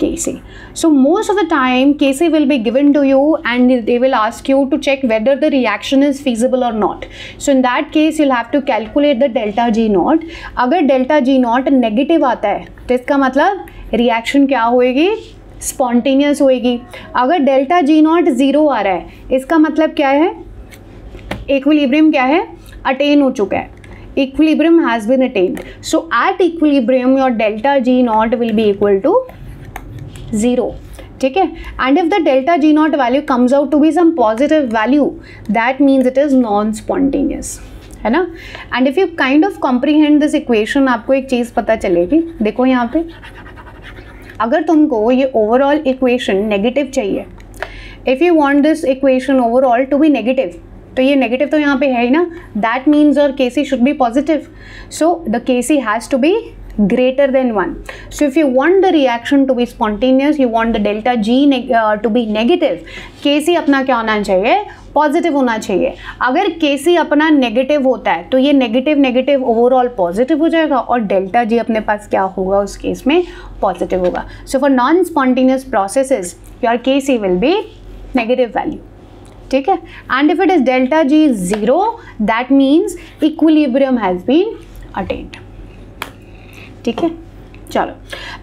Kc. So most of the time Kc will be given to you and they will ask you to check whether the reaction is feasible or not. So in that case you'll have to calculate the delta G naught. अगर delta G naught negative आता है तो इसका मतलब reaction क्या होएगी? Spontaneous होएगी। अगर डेल्टा G naught 0 आ रहा है इसका मतलब क्या है? इक्विलिब्रियम क्या है? अटेन हो चुका है। Equilibrium has been attained. So at equilibrium your delta G naught will be equal to 0. ठीक है? And if the delta G naught value comes out to be some positive value, that means it is non-spontaneous. है ना? And if you kind of comprehend this equation, आपको एक चीज़ पता चलेगी। देखो यहाँ पे, अगर तुमको ये overall equation negative चाहिए, if you want this equation overall to be negative, तो ये नेगेटिव तो यहाँ पे है ही ना, that means your Kc should be positive, so the Kc has to be greater than 1. So if you want the reaction to be spontaneous, you want the delta G to be negative, Kc अपना क्या होना चाहिए? Positive होना चाहिए। अगर Kc अपना negative होता है तो ये नेगेटिव नेगेटिव ओवरऑल पॉजिटिव हो जाएगा और डेल्टा जी अपने पास क्या होगा? उस केस में पॉजिटिव होगा। So for non spontaneous processes your Kc will be negative value, ठीक है। And if it is delta G 0, that means equilibrium has been attained, ठीक है। चलो,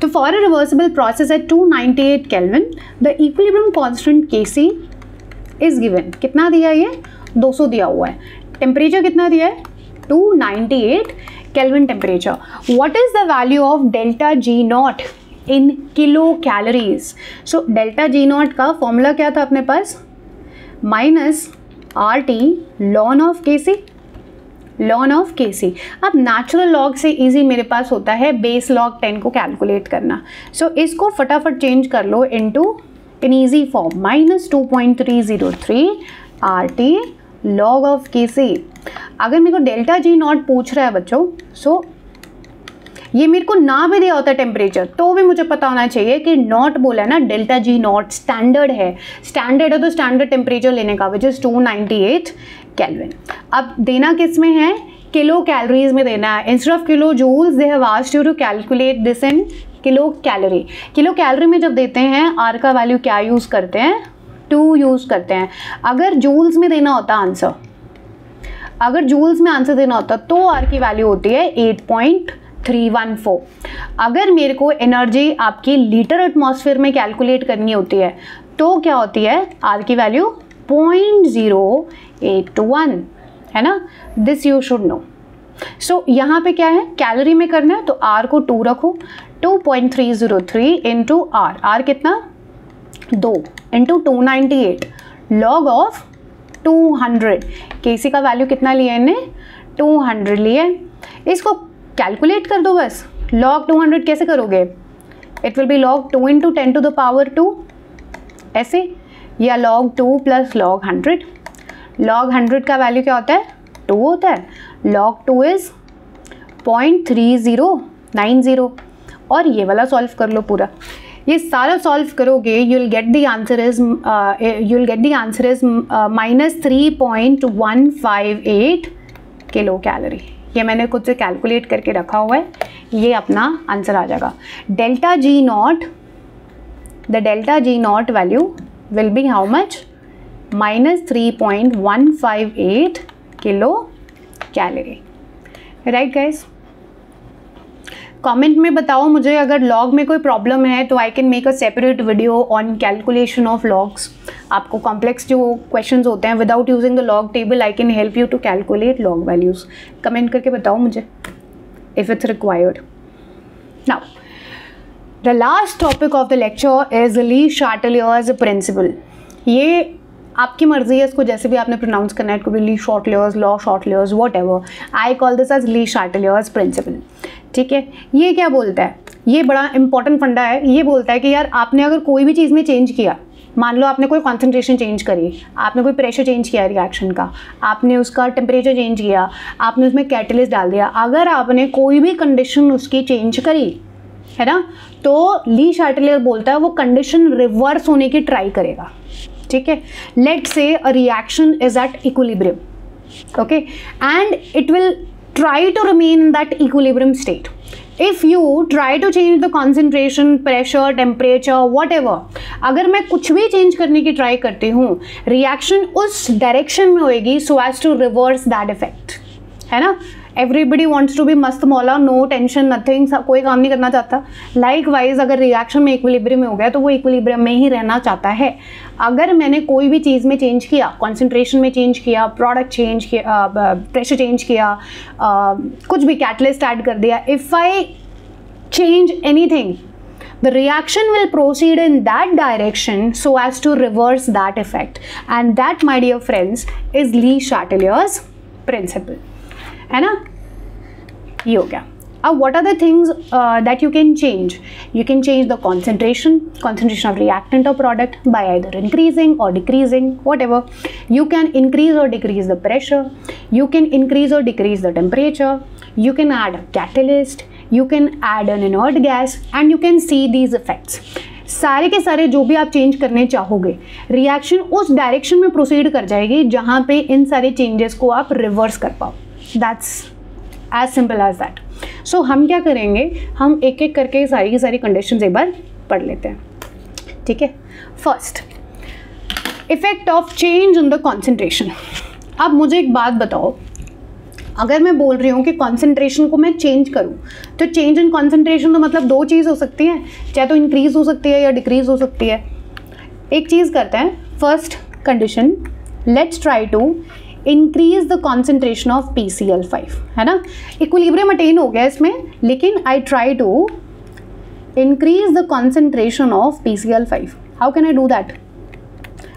तो for a reversible process at 298 kelvin the equilibrium constant Kc is given. कितना दिया है? ये 200 दिया हुआ है। टेम्परेचर कितना दिया है? 298 kelvin temperature. What is the value of delta G naught in kilo calories? So delta G naught का फॉर्मूला क्या था अपने पास? Minus R T ln of K C, lawn of K सी। अब नेचुरल लॉग से इजी मेरे पास होता है बेस लॉग 10 को कैलकुलेट करना। सो इसको फटाफट चेंज कर लो into in easy form, minus 2.303 R T log of K C. अगर मेरे को डेल्टा जी नॉट पूछ रहा है बच्चों, सो ये मेरे को ना भी दिया होता है टेम्परेचर तो भी मुझे पता होना चाहिए कि नॉट बोला है ना, डेल्टा जी नॉट स्टैंडर्ड है। स्टैंडर्ड है तो स्टैंडर्ड टेम्परेचर लेने का, विच इज़ 298 केल्विन। अब देना किस में है? किलो कैलोरीज में देना है। Instead of kilo joules they have asked you to calculate this in kilo calorie. Kilo calorie में जब देते हैं आर का वैल्यू क्या यूज़ करते हैं? 2 यूज़ करते हैं। अगर जूल्स में देना होता आंसर, अगर जूल्स में आंसर देना होता तो आर की वैल्यू होती है 8.314। अगर मेरे को एनर्जी आपकी लीटर एटमॉस्फेयर में कैलकुलेट करनी होती है तो क्या होती है? आर की वैल्यू 0.0821 है ना। This you should know. So यहाँ पे क्या है? कैलोरी में करना है तो आर को 2 रखो। 2.303 इंटू आर, आर कितना? 2 इंटू 298 लॉग ऑफ 200। केसी का वैल्यू कितना लिया है इन्हें? 200 लिया। इसको कैलकुलेट कर दो बस। लॉग 200 कैसे करोगे? It will be log 2 into 10 to the power 2 ऐसे, या लॉग 2 प्लस लॉग 100। लॉग 100 का वैल्यू क्या होता है? 2 होता है। लॉग 2 इज 0.3090 और ये वाला सॉल्व कर लो पूरा। ये सारा सॉल्व करोगे you will get the answer is minus 3.158 kilo calorie. ये मैंने खुद से कैलकुलेट करके रखा हुआ है, ये अपना आंसर आ जाएगा। Delta G not, the delta G not value will be how much? Minus 3.158 kilo calorie. Right guys, comment में बताओ मुझे अगर लॉग में कोई प्रॉब्लम है तो I can make a separate video on calculation of logs. आपको कॉम्प्लेक्स जो क्वेश्चंस होते हैं without using the log table I can help you to calculate log values. Comment करके बताओ मुझे if it's required. Now the last topic of the lecture is Le Chatelier's principle. ये आपकी मर्जी है, इसको जैसे भी आपने प्रोनाउंस करना है, कोई Le Chatelier's, Le Chatelier's, whatever. I call this as Le Chatelier's principle. ठीक है, ये क्या बोलता है? ये बड़ा इंपॉर्टेंट फंडा है। ये बोलता है कि यार आपने अगर कोई भी चीज़ में चेंज किया, मान लो आपने कोई कॉन्सेंट्रेशन चेंज करी, आपने कोई प्रेशर चेंज किया रिएक्शन का, आपने उसका टेम्परेचर चेंज किया, आपने उसमें कैटलिस्ट डाल दिया, अगर आपने कोई भी कंडीशन उसकी चेंज करी है ना, तो ली शार्टेलियर बोलता है वो कंडीशन रिवर्स होने की ट्राई करेगा, ठीक है। Let's say a reaction is at equilibrium, okay, and it will try to remain in that equilibrium state. If you try to change the concentration, pressure, temperature, whatever, अगर मैं कुछ भी change करने की ट्राई करती हूँ, रिएक्शन उस direction में होएगी so as to reverse that effect, है ना। एवरीबडी वॉन्ट्स टू बी मस्त मौला, नो टेंशन नथिंग, कोई काम नहीं करना चाहता। लाइक वाइज अगर रिएक्शन में इक्विलिब्रियम में हो गया तो वो इक्विलिब्रियम में ही रहना चाहता है। अगर मैंने कोई भी चीज़ में चेंज किया, कॉन्सेंट्रेशन में चेंज किया, प्रोडक्ट चेंज किया, प्रेशर चेंज किया, कुछ भी कैटलिस्ट ऐड कर दिया, if I change anything, the reaction will proceed in that direction so as to reverse that effect, and that, my dear friends, is Lee-Chatelier's principle, है ना। ये हो गया। अब what are the things that you can change? You can change the concentration of reactant or product by either increasing or decreasing, whatever. You can increase or decrease the pressure. You can increase or decrease the temperature. You can add a catalyst. You can add an inert gas, and you can see these effects. सारे के सारे जो भी आप change करने चाहोगे, reaction उस direction में प्रोसीड कर जाएगी जहाँ पे इन सारे चेंजेस को आप रिवर्स कर पाओ। That's as simple as that. So हम क्या करेंगे, हम एक एक करके सारी की सारी कंडीशंस एक बार पढ़ लेते हैं, ठीक है। First, effect of change on the concentration. अब मुझे एक बात बताओ, अगर मैं बोल रही हूँ कि कॉन्सेंट्रेशन को मैं चेंज करूँ, तो चेंज इन कॉन्सेंट्रेशन तो मतलब दो चीज़ हो सकती है, चाहे तो इंक्रीज़ हो सकती है या डिक्रीज़ हो सकती है। एक चीज़ करते हैं, first condition, let's try to increase the concentration of PCl5, है ना। इक्विलिब्रियम अटेन हो गया इसमें, लेकिन I try to increase the concentration of PCl5। How can I do that?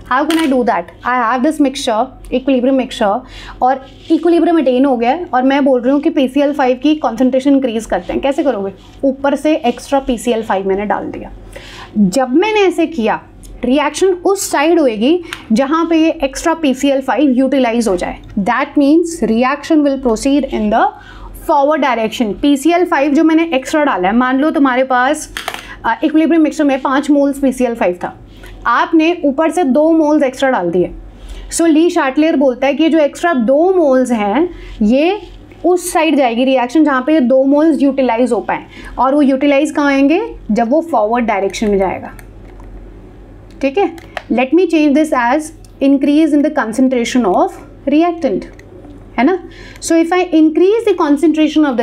How can I do that? I have this mixture, equilibrium mixture, और equilibrium attain हो गया है और मैं बोल रही हूँ कि PCl5 की कॉन्सेंट्रेशन इंक्रीज करते हैं। कैसे करोगे? ऊपर से एक्स्ट्रा PCl5 मैंने डाल दिया। जब मैंने ऐसे किया, रिएक्शन उस साइड होएगी जहाँ पे ये एक्स्ट्रा PCl5 यूटिलाइज हो जाए। That means reaction will proceed in the forward direction. PCl5 जो मैंने एक्स्ट्रा डाला है, मान लो तुम्हारे पास इक्विलिब्रियम मिक्सचर में 5 मोल्स PCl5 था, आपने ऊपर से 2 मोल्स एक्स्ट्रा डाल दिए। सो ली शार्टलियर बोलता है कि जो एक्स्ट्रा 2 मोल्स हैं ये उस साइड जाएगी रिएक्शन जहाँ पे ये 2 मोल्स यूटिलाइज हो पाए, और वो यूटिलाइज कहाँ आएंगे? जब वो फॉरवर्ड डायरेक्शन में जाएगा, ठीक है। Let me change this as increase in the concentration of reactant, है ना। So if I increase the concentration of the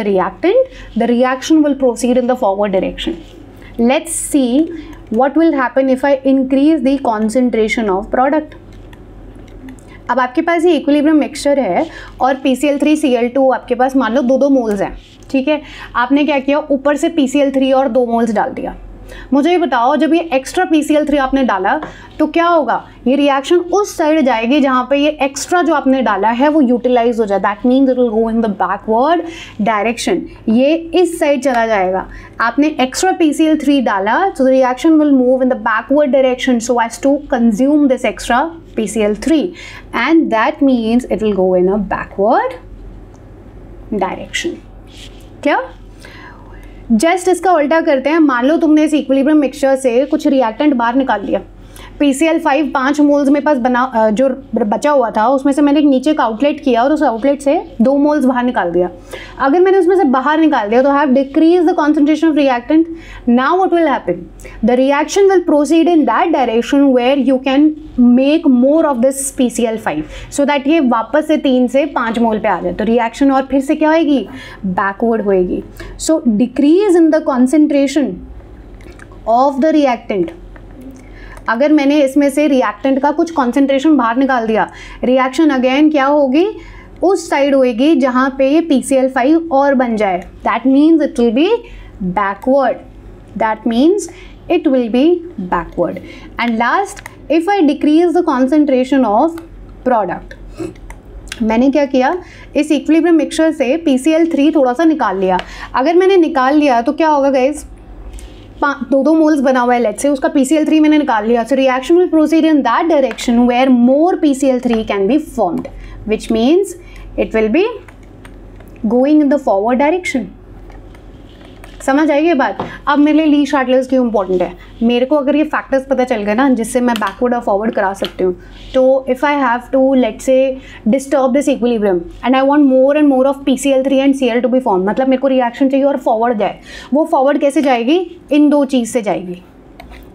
reaction will proceed in the forward direction. Let's see what will happen if I increase the concentration of product. अब आपके पास ये equilibrium mixture है और PCl3Cl2 आपके पास मान लो 2-2 moles हैं, ठीक है। आपने क्या किया, ऊपर से PCl3 और 2 मोल्स डाल दिया। मुझे ये बताओ, जब ये एक्स्ट्रा PCl3 आपने डाला तो क्या होगा? ये रिएक्शन उस साइड जाएगी जहाँ पे ये एक्स्ट्रा जो आपने डाला है वो यूटिलाइज हो जाए। That means it will go in the backward direction. ये इस साइड चला जाएगा। आपने एक्स्ट्रा PCl3 डाला तो the reaction will move in the backward direction so as to consume this extra PCl3, and that means it will go in a backward direction. क्या? Just इसका उल्टा करते हैं। मान लो तुमने इस इक्विलिब्रियम मिक्सचर से कुछ रिएक्टेंट बाहर निकाल लिया। PCl5 5 मोल्स में पास बना जो बचा हुआ था उसमें से मैंने एक नीचे का आउटलेट किया और उस आउटलेट से 2 मोल्स बाहर निकाल दिया। अगर मैंने उसमें से बाहर निकाल दिया तो have decrease the concentration of reactant. Now what will happen? The reaction will proceed in that direction where you can make more of this PCl5 so that ये वापस से 3 से 5 मोल पे आ जाए। तो रिएक्शन और फिर से क्या होएगी? बैकवर्ड होएगी। So decrease in the concentration of the reactant. अगर मैंने इसमें से रिएक्टेंट का कुछ कॉन्सेंट्रेशन बाहर निकाल दिया, रिएक्शन अगेन क्या होगी? उस साइड होएगी जहाँ पे ये PCl5 और बन जाए। That means it will be backward. That means it will be backward. And last, if I decrease the concentration of product, मैंने क्या किया, इस इक्विलिब्रियम मिक्सचर से PCl3 थोड़ा सा निकाल लिया। अगर मैंने निकाल लिया तो क्या होगा गाइज? दो मोल्स बना हुआ है लेट्स से, उसका PCl3 मैंने निकाल लिया, so reaction will proceed in that direction where more PCl3 can be formed, which means it will be going in the forward direction. समझ आएगी ये बात। अब मेरे लिए ली शार्टलेस क्यों इंपॉर्टेंट है, मेरे को अगर ये फैक्टर्स पता चल गए ना जिससे मैं बैकवर्ड और फॉरवर्ड करा सकती हूँ, तो if I have to let's say disturb this equilibrium and I want more and more of PCl3 and Cl to be form, मतलब मेरे को रिएक्शन चाहिए और फॉरवर्ड जाए, वो फॉरवर्ड कैसे जाएगी, इन दो चीज़ से जाएगी,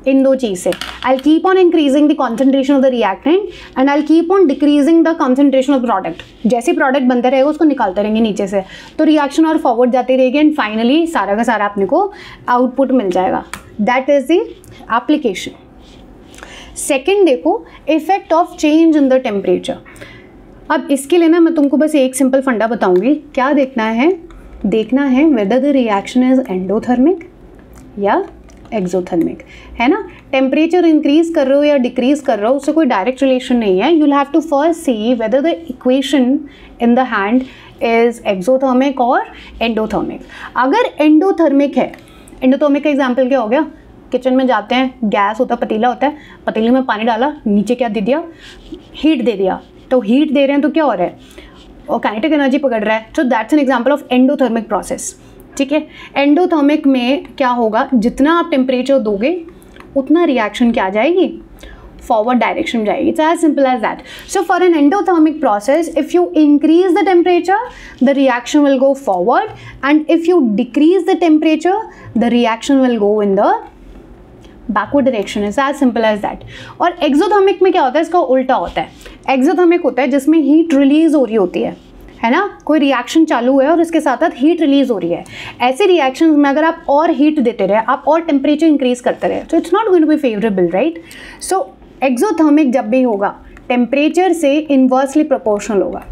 इन दो चीज़ से। I keep on increasing the concentration of the reactant and I keep on decreasing the concentration of product. जैसे प्रोडक्ट बनता रहेगा उसको निकालते रहेंगे नीचे से, तो रिएक्शन और फॉरवर्ड जाती रहेगी एंड फाइनली सारा का सारा अपने को आउटपुट मिल जाएगा। That is the application. Second देखो, effect of change in the temperature. अब इसके लिए ना मैं तुमको बस एक सिंपल फंडा बताऊंगी। क्या देखना है, देखना है whether the reaction is endothermic या एक्सोथर्मिक, है ना। टेम्परेचर इंक्रीज कर रहे हो या डिक्रीज कर रहे हो उससे कोई डायरेक्ट रिलेशन नहीं है। You will have to first see whether the equation in the hand is exothermic और एंडोथर्मिक। अगर एंडोथर्मिक है, एंडोथर्मिक का एग्जाम्पल क्या हो गया, किचन में जाते हैं, गैस होता है, पतीला होता है, पतीले में पानी डाला, नीचे क्या दे दिया, हीट दे दिया, तो हीट दे रहे हैं तो क्या हो रहा है, और काइनेटिक एनर्जी पकड़ रहा है। So that's an example of endothermic process. ठीक है, एंडोथर्मिक में क्या होगा, जितना आप टेम्परेचर दोगे उतना रिएक्शन क्या जाएगी, फॉरवर्ड डायरेक्शन जाएगी। It's as simple as that. So for an endothermic process if you increase the temperature the reaction will go forward and if you decrease the temperature the reaction will go in the backward direction. Is as simple as that. और exothermic में क्या होता है, इसका उल्टा होता है। Exothermic होता है जिसमें हीट रिलीज हो रही होती है ना, कोई रिएक्शन चालू है और इसके साथ साथ हीट रिलीज हो रही है। ऐसे रिएक्शंस में अगर आप और हीट देते रहे, आप और टेम्परेचर इंक्रीज करते रहे, तो it's not going to be favourable, right. So exothermic जब भी होगा टेम्परेचर से इन्वर्सली प्रोपोर्शनल होगा,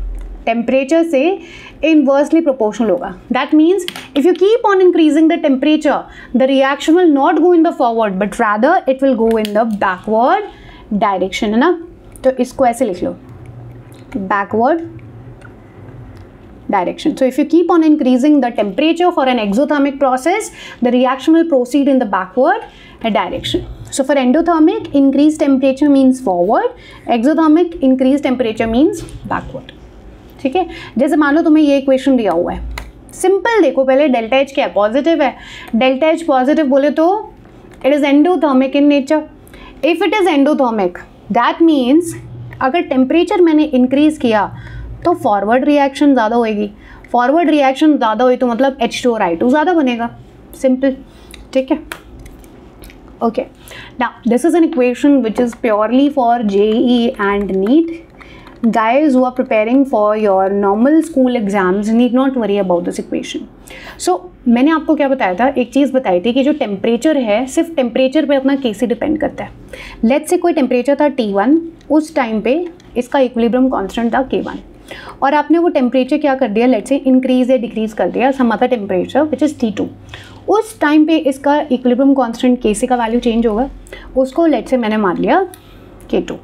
टेम्परेचर से इन्वर्सली प्रोपोर्शनल होगा। That means if you keep on increasing the temperature the reaction will not go in the forward but rather it will go in the backward direction, है ना। तो इसको ऐसे लिख लो, backward direction. So if you keep on increasing the temperature for an exothermic process, the reaction will proceed in the backward direction. So for endothermic, increased temperature means forward, exothermic, increased temperature means backward. ठीक है, जैसे मान लो तुम्हें ये equation दिया हुआ है, simple देखो पहले, डेल्टा एच क्या है, पॉजिटिव है। डेल्टा एच पॉजिटिव बोले तो it is endothermic in nature. If it is endothermic that means अगर टेम्परेचर मैंने इंक्रीज किया तो फॉरवर्ड रिएक्शन ज़्यादा होएगी, फॉरवर्ड रिएक्शन ज़्यादा हुई तो मतलब H2 और I2 ज़्यादा बनेगा, सिंपल। ठीक है, okay. Now this is an equation which is purely for JEE and NEET. Guys who are preparing for your normal school exams need not worry about this equation. So मैंने आपको क्या बताया था, एक चीज़ बताई थी कि जो टेम्परेचर है सिर्फ टेम्परेचर पे अपना Kc डिपेंड करता है। लेट्स से कोई टेम्परेचर था T1, उस टाइम पे इसका इक्विलिब्रियम कांस्टेंट था K1 और आपने वो टेम्परेचर क्या कर दिया, लेट्स से इंक्रीज या डिक्रीज कर दिया some other temperature which is T2। उस टाइम पे इसका इक्विलिब्रियम कांस्टेंट Kc का वैल्यू चेंज होगा, उसको लेट्स से मैंने मान लिया K2।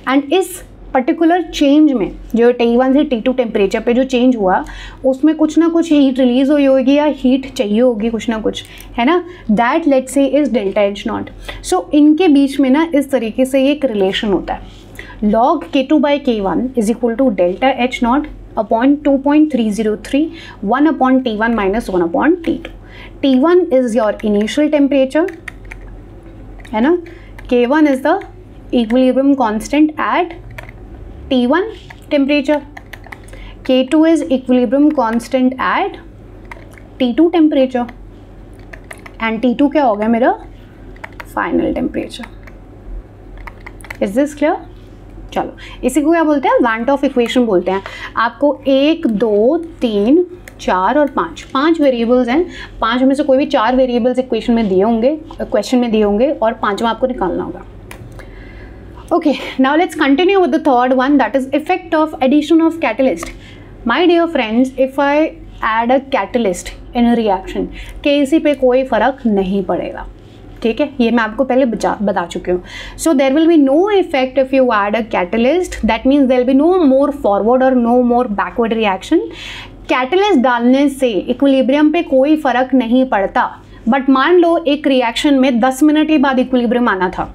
एंड इस पर्टिकुलर चेंज में जो T1 से T2 टेम्परेचर पे जो चेंज हुआ उसमें कुछ ना कुछ हीट रिलीज हुई होगी या हीट चाहिए होगी कुछ ना कुछ, है ना। That let's say is delta H naught. So इनके बीच में ना इस तरीके से एक रिलेशन होता है, log K2 by K1 is equal to delta H naught upon 2.303 1 upon T1 minus 1 upon T2. T1 is your initial temperature, है ना। K1 is the equilibrium constant at T1 temperature. K2 is equilibrium constant at T2 temperature. And T2 क्या हो गया मेरा final temperature. Is this clear? चलो, इसी को क्या बोलते हैं, वांट ऑफ इक्वेशन बोलते हैं। आपको 1, 2, 3, 4 और 5 वेरिएबल्स हैं। 5 में से कोई भी 4 वेरिएबल्स इक्वेशन में दिए होंगे, क्वेश्चन में दिए होंगे और 5वां आपको निकालना होगा। Okay, now let's continue with the third one, that is effect of addition of catalyst. My dear friends, if I add a catalyst in a reaction, Kc पे कोई फ़र्क नहीं पड़ेगा, ठीक है, ये मैं आपको पहले बता चुकी हूँ। So there will be no effect if you add a catalyst. That means there will be no more forward or no more backward reaction. Catalyst डालने से इक्विलिब्रियम पे कोई फ़र्क नहीं पड़ता, बट मान लो एक रिएक्शन में 10 मिनट के बाद इक्विलिब्रियम आना था,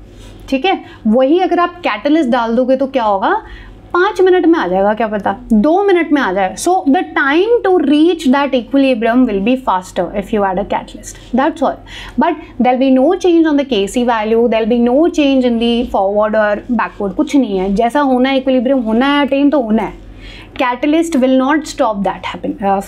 ठीक है, वही अगर आप कैटलिस्ट डाल दोगे तो क्या होगा, 5 मिनट में आ जाएगा, क्या पता 2 मिनट में आ जाए. So the time to reach that equilibrium will be faster if you add a catalyst, that's all. But there be no change on the KC value, there be no change in the forward और backward, कुछ नहीं है. जैसा होना है equilibrium होना है attain तो होना है. Catalyst will not stop that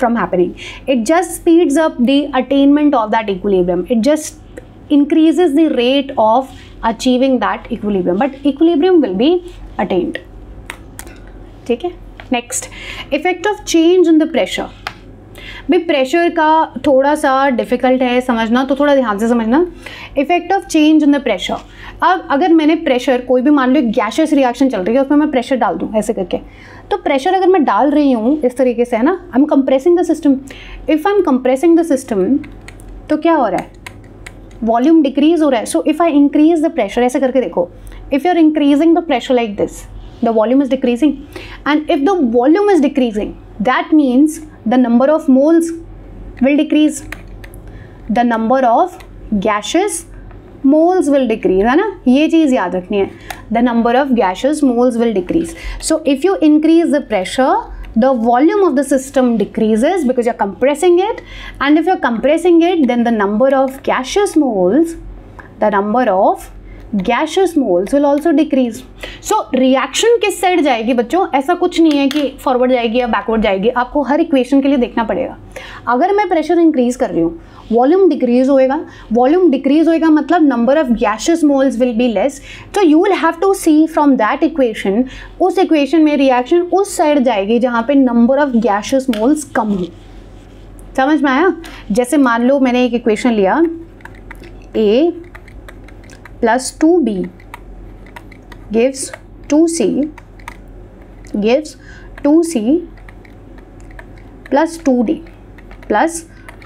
from happening. It just speeds up the attainment of that equilibrium. It just increases the rate of achieving that equilibrium, but equilibrium will be attained. ठीक है. Next, effect of change in the pressure. भाई pressure का थोड़ा सा difficult है समझना, तो थोड़ा ध्यान से समझना. Effect of change in the pressure. अब अगर मैंने प्रेशर, कोई भी मान लो गैसियस रिएक्शन चल रही है, उसमें मैं प्रेशर डाल दूँ ऐसे करके, तो प्रेशर अगर मैं डाल रही हूँ इस तरीके से, है ना, I am compressing the system. If I am compressing the system तो क्या हो रहा है, वॉल्यूम डिक्रीज हो रहा है. So if I increase the pressure, ऐसे करके देखो, if you are increasing the pressure like this, the volume is decreasing, and if the volume is decreasing, that means the number of moles will decrease, the number of gaseous moles will decrease, है ना, ये चीज़ याद रखनी है. the number of gaseous moles will decrease. So if you increase the pressure, the volume of the system decreases because you're compressing it, and if you're compressing it, then the number of gaseous moles will also decrease. So reaction किस side जाएगी बच्चों, ऐसा कुछ नहीं है कि forward जाएगी या बैकवर्ड जाएगी, आपको हर इक्वेशन के लिए देखना पड़ेगा. अगर मैं प्रेशर इंक्रीज कर रही हूँ, वॉल्यूम डिक्रीज होएगा. वॉल्यूम डिक्रीज होएगा मतलब number of gaseous moles will be less. तो you will have to see from that equation, उस इक्वेशन में रिएक्शन उस साइड जाएगी जहाँ पे नंबर ऑफ गैसियस मोल्स कम हो. समझ में आया. जैसे मान लो मैंने एक इक्वेशन लिया, A plus 2B gives 2C plus 2D plus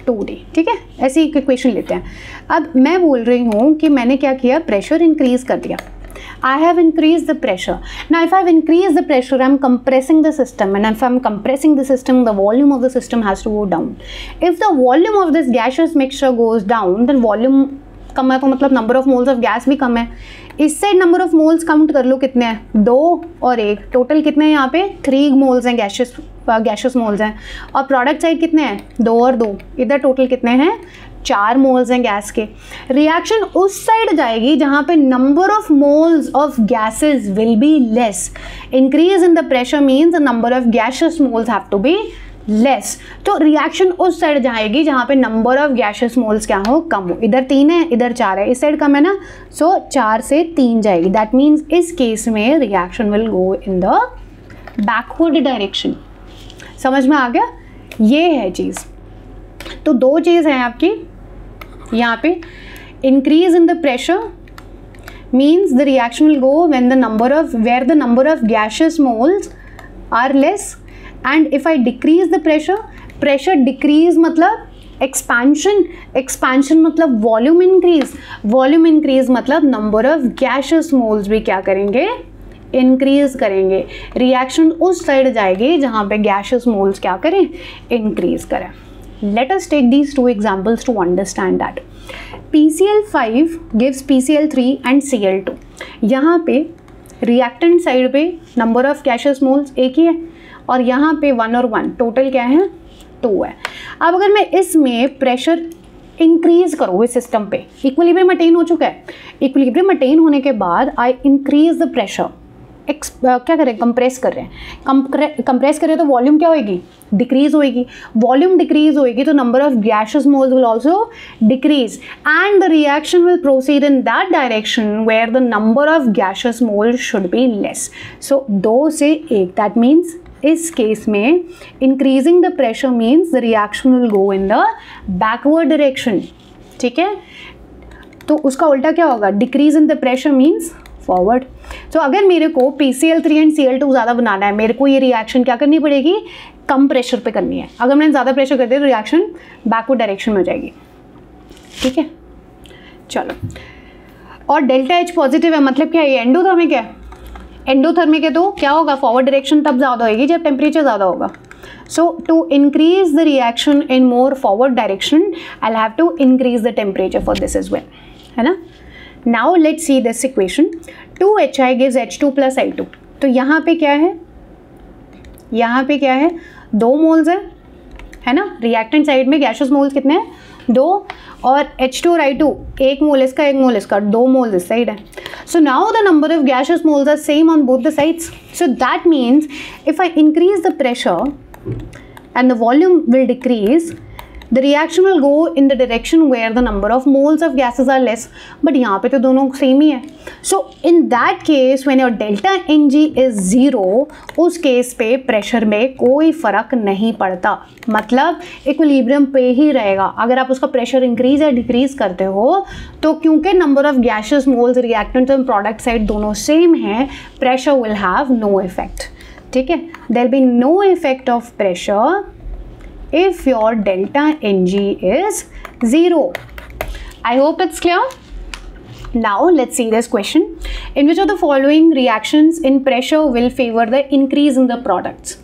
2D. ठीक है, ऐसी एक इक्वेशन लेते हैं. अब मैं बोल रही हूँ कि मैंने क्या किया, प्रेशर इंक्रीज कर दिया. I have increased the pressure. Now if I've increased the pressure, I'm compressing the system, and if I'm compressing the system, the volume of the system has to go down. If the volume of this gaseous mixture goes down, then volume कम है तो मतलब number of moles of gas भी कम है. इससे number of moles count कर लो कितने हैं, 2 और 1, टोटल कितने हैं यहाँ पे, 3 मोल्स हैं, गैशियस मोल्स हैं. और प्रोडक्ट साइड कितने हैं, 2 और 2, इधर टोटल कितने हैं, 4 मोल्स हैं गैस के. रिएक्शन उस साइड जाएगी जहाँ पे number of moles of gases will be less. Increase in the pressure means the number of gaseous moles have to be less. तो रिएक्शन उस साइड जाएगी जहाँ पे नंबर ऑफ गैसियस मोल्स क्या हो, कम हो. इधर 3 है, इधर 4 है, इस साइड कम है ना, सो 4 से 3 जाएगी. दैट मीन्स इस केस में reaction will go in the backward direction. समझ में आ गया, ये है चीज़. तो 2 चीज़ हैं आपकी यहाँ पे. Increase in the pressure means the reaction will go when the number of gaseous moles are less. And if I decrease the pressure decrease मतलब expansion मतलब volume increase मतलब number of gaseous moles भी क्या करेंगे, increase करेंगे. reaction उस side जाएगी जहाँ पे gaseous moles क्या करें, increase करें. Let us take these 2 examples to understand that. PCl5 gives PCl3 and Cl2. यहाँ पे reactant साइड पे number of gaseous moles एक ही है, और यहाँ पे 1 और 1 टोटल क्या है, 2 है. अब अगर मैं इसमें प्रेशर इंक्रीज करूँ इस सिस्टम पे, इक्विलिब्रियम अटेन हो चुका है. इक्विलिब्रियम अटेन होने के बाद आई इंक्रीज द प्रेशर. क्या करें, कंप्रेस कर रहे हैं. कंप्रेस करें तो वॉल्यूम क्या होएगी, डिक्रीज होएगी. वॉल्यूम डिक्रीज होएगी तो number of gaseous moles will also decrease, and the reaction will proceed in that direction where the number of gaseous moles should be less. So 2 से 1, दैट मीन्स इस case में increasing the pressure means the reaction will go in the backward direction. ठीक है, तो उसका उल्टा क्या होगा, decrease in the pressure means forward. तो अगर मेरे को PCl3 एंड Cl2 ज़्यादा बनाना है, मेरे को ये रिएक्शन क्या करनी पड़ेगी, कम प्रेशर पे करनी है. अगर मैंने ज़्यादा प्रेशर कर दिया तो रिएक्शन बैकवर्ड डायरेक्शन में हो जाएगी. ठीक है, चलो. और डेल्टा H पॉजिटिव है मतलब क्या है, ये एंडोथर्मिक है. एंडोथर्मिक है तो क्या होगा, फॉरवर्ड डायरेक्शन तब ज़्यादा होगी जब टेम्परेचर ज़्यादा होगा. So to increase the reaction in more forward direction, I'll have to increase the temperature for this as well, है ना. Now let's see this equation. 2HI gives H2 plus I2. तो यहाँ पे क्या है, यहाँ पे क्या है, 2 मोल्स है ना. रिएक्टेंट साइड में गैशियस मोल्स कितने हैं, 2, और H2 और I2 1 मोल इसका 1 मोल इसका, 2 मोल्स इस साइड है. So now the number of gaseous moles are same on both the sides. So that means if I increase the pressure and the volume will decrease, the reaction will go in the direction where the number of moles of gases are less. but यहाँ पे तो दोनों same ही है. so in that case when your delta Ng is 0, उस case पे pressure में कोई फ़र्क नहीं पड़ता, मतलब इक्विलिब्रियम पे ही रहेगा. अगर आप उसका प्रेशर इंक्रीज या डिक्रीज करते हो तो क्योंकि number of gaseous moles reactant और प्रोडक्ट साइड दोनों सेम हैं, pressure will have no effect. ठीक है, there be no effect of pressure if your delta Ng is 0. I hope it's clear. Now let's see this question. In which of the following reactions in pressure will favor the increase in the products?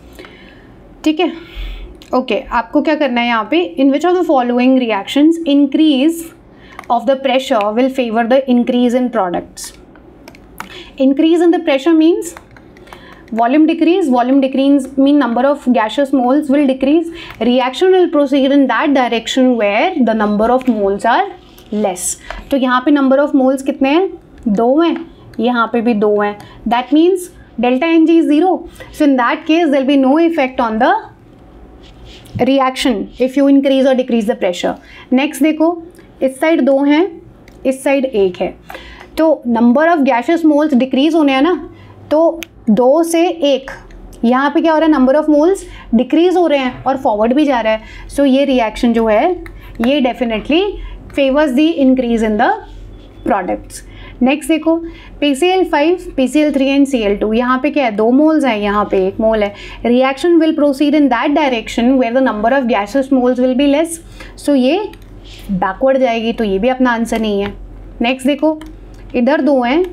ठीक है, okay, आपको क्या करना है यहाँ पे, in which of the following reactions increase of the pressure will favor the increase in products? Increase in the pressure means volume decrease mean number of gaseous moles will decrease. Reaction will proceed in that direction where the number of moles are less. तो यहाँ पे number of moles कितने हैं, 2 हैं, यहाँ पे भी 2 हैं. that means delta Ng is 0. so in that case there will be no effect on the reaction if you increase or decrease the pressure. next देखो, इस साइड 2 हैं, इस साइड 1 है, तो number of gaseous moles decrease होने हैं ना, तो 2 से 1 यहाँ पे क्या हो रहा है, नंबर ऑफ मोल्स डिक्रीज हो रहे हैं और फॉरवर्ड भी जा रहा है. सो ये रिएक्शन जो है ये definitely favours the increase in the products. Next देखो, PCl5, PCl3 एंड Cl2, यहाँ पे क्या है, 2 मोल्स हैं, यहाँ पे 1 मोल है. Reaction will proceed in that direction where the number of gases moles will be less. So ये बैकवर्ड जाएगी, तो ये भी अपना आंसर नहीं है. नेक्स्ट देखो, इधर 2 हैं,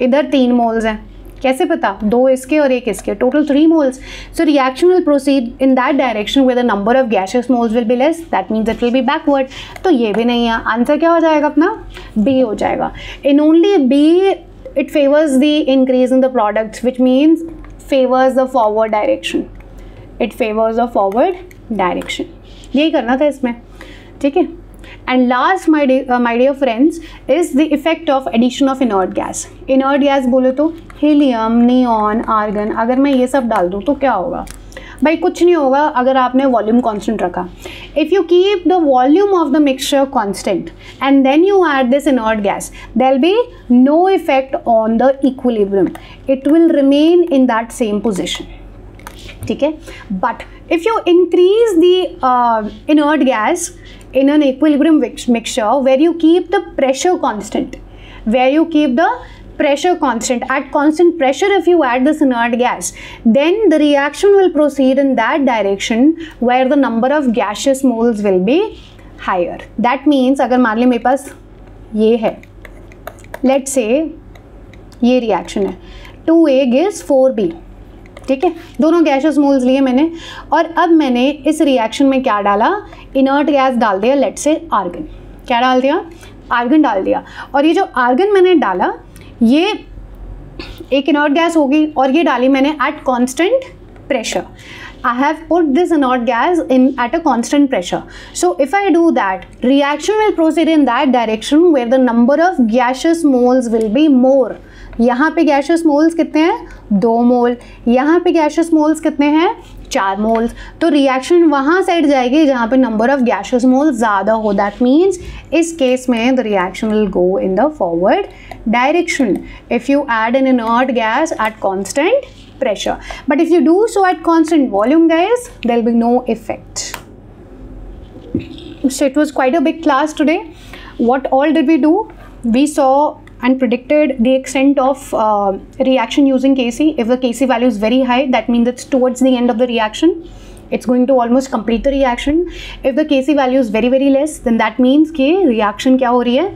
इधर 3 मोल्स हैं, कैसे पता, 2 इसके और 1 इसके, total 3 moles. So reaction will proceed in that direction where the number of gases moles will be less, that means it will be backward. तो ये भी नहीं है, आंसर क्या हो जाएगा अपना, बी हो जाएगा. In only B it favours the increase in the products which means favours the forward direction, it favours the forward direction. यही करना था इसमें, ठीक है. And last my dear friends is the effect of addition of inert gas. Inert gas बोले तो helium, neon, argon. अगर मैं ये सब डाल दूँ तो क्या होगा भाई, कुछ नहीं होगा अगर आपने वॉल्यूम कांस्टेंट रखा. If you keep the volume of the mixture constant and then you add this inert gas, there will be no effect on the equilibrium, it will remain in that same position. ठीक है, but if you increase the inert gas in an equilibrium mixture where you keep the pressure constant, at constant pressure, if you add this inert gas, then the reaction will proceed in that direction where the number of gaseous moles will be higher. That means अगर मान लें मेरे पास ये है, let's say ये reaction है, 2A gives 4B. ठीक है, दोनों गैसेस मोल्स लिए मैंने, और अब मैंने इस रिएक्शन में क्या डाला, इनर्ट गैस डाल दिया, लेट्स से आर्गन. क्या डाल दिया, आर्गन डाल दिया. और ये जो आर्गन मैंने डाला ये एक इनर्ट गैस होगी, और ये डाली मैंने at constant pressure. I have put this inert gas in at a constant pressure. So if I do that, reaction will proceed in that direction where the number of gaseous moles will be more. यहाँ पे gaseous moles कितने हैं, 2 मोल. यहाँ पे gaseous moles कितने हैं, 4 moles. तो reaction वहाँ साइड जाएगी जहाँ पे नंबर ऑफ gaseous moles ज़्यादा हो. दैट मीन्स इस केस में the reaction will go in the forward direction if you add an inert gas at constant pressure. But if you do so at constant volume, guys, there will be no effect. So it was quite a big class today. What all did we do? We saw and predicted the extent of reaction using Kc. If the Kc value is very high, that means it's towards the end of the reaction. It's going to almost complete the reaction. If the Kc value is very less, then that means कि reaction क्या हो रही है,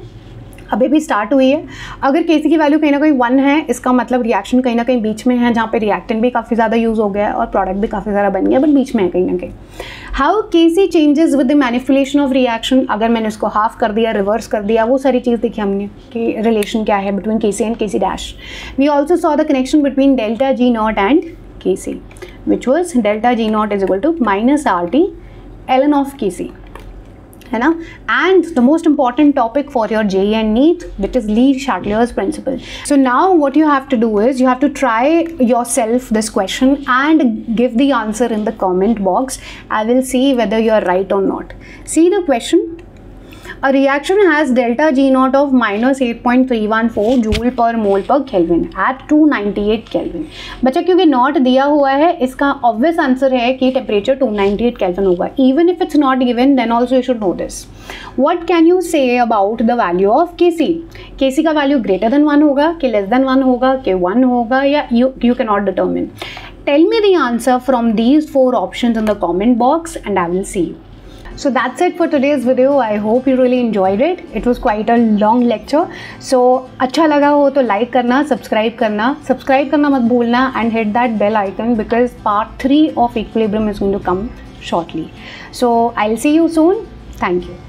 अभी भी start हुई है। अगर केसी की वैल्यू कहीं ना कहीं 1 है, इसका मतलब रिएक्शन कहीं ना कहीं बीच में है, जहाँ पे रिएक्टेंट भी काफ़ी ज़्यादा यूज़ हो गया है और प्रोडक्ट भी काफ़ी ज़्यादा बन गया, बट बीच में है कहीं ना कहीं। How KC changes with the manipulation of reaction, अगर मैंने उसको हाफ कर दिया, रिवर्स कर दिया, वो सारी चीज़ देखी हमने कि रिलेशन क्या है between KC and KC dash. We also saw the connection between delta G naught and KC, which was delta G naught is equal to minus R T ln of KC, है ना। And the most important topic for your JEE and NEET, which is Le Chatelier's principle. So now what you have to do is you have to try yourself this question and give the answer in the comment box. I will see whether you are right or not. See the question. A reaction has delta G naught of minus 8.314 joule per mole per Kelvin at 298 Kelvin. बच्चा क्योंकि not दिया हुआ है, इसका obvious answer है कि temperature 298 Kelvin होगा. Even if it's not given then also you should know this. What can you say about the value of Kc? Kc का वैल्यू ग्रेटर देन 1 होगा कि लेस देन 1 होगा कि 1 होगा, या you cannot determine. Tell me the answer from these 4 options in the comment box and I will see you. So that's it for today's video. I hope you really enjoyed it. It was quite a long lecture. So अच्छा लगा हो तो like करना, subscribe करना मत भूलना, and hit that bell icon because part 3 of Equilibrium is going to come shortly. So I'll see you soon. Thank you.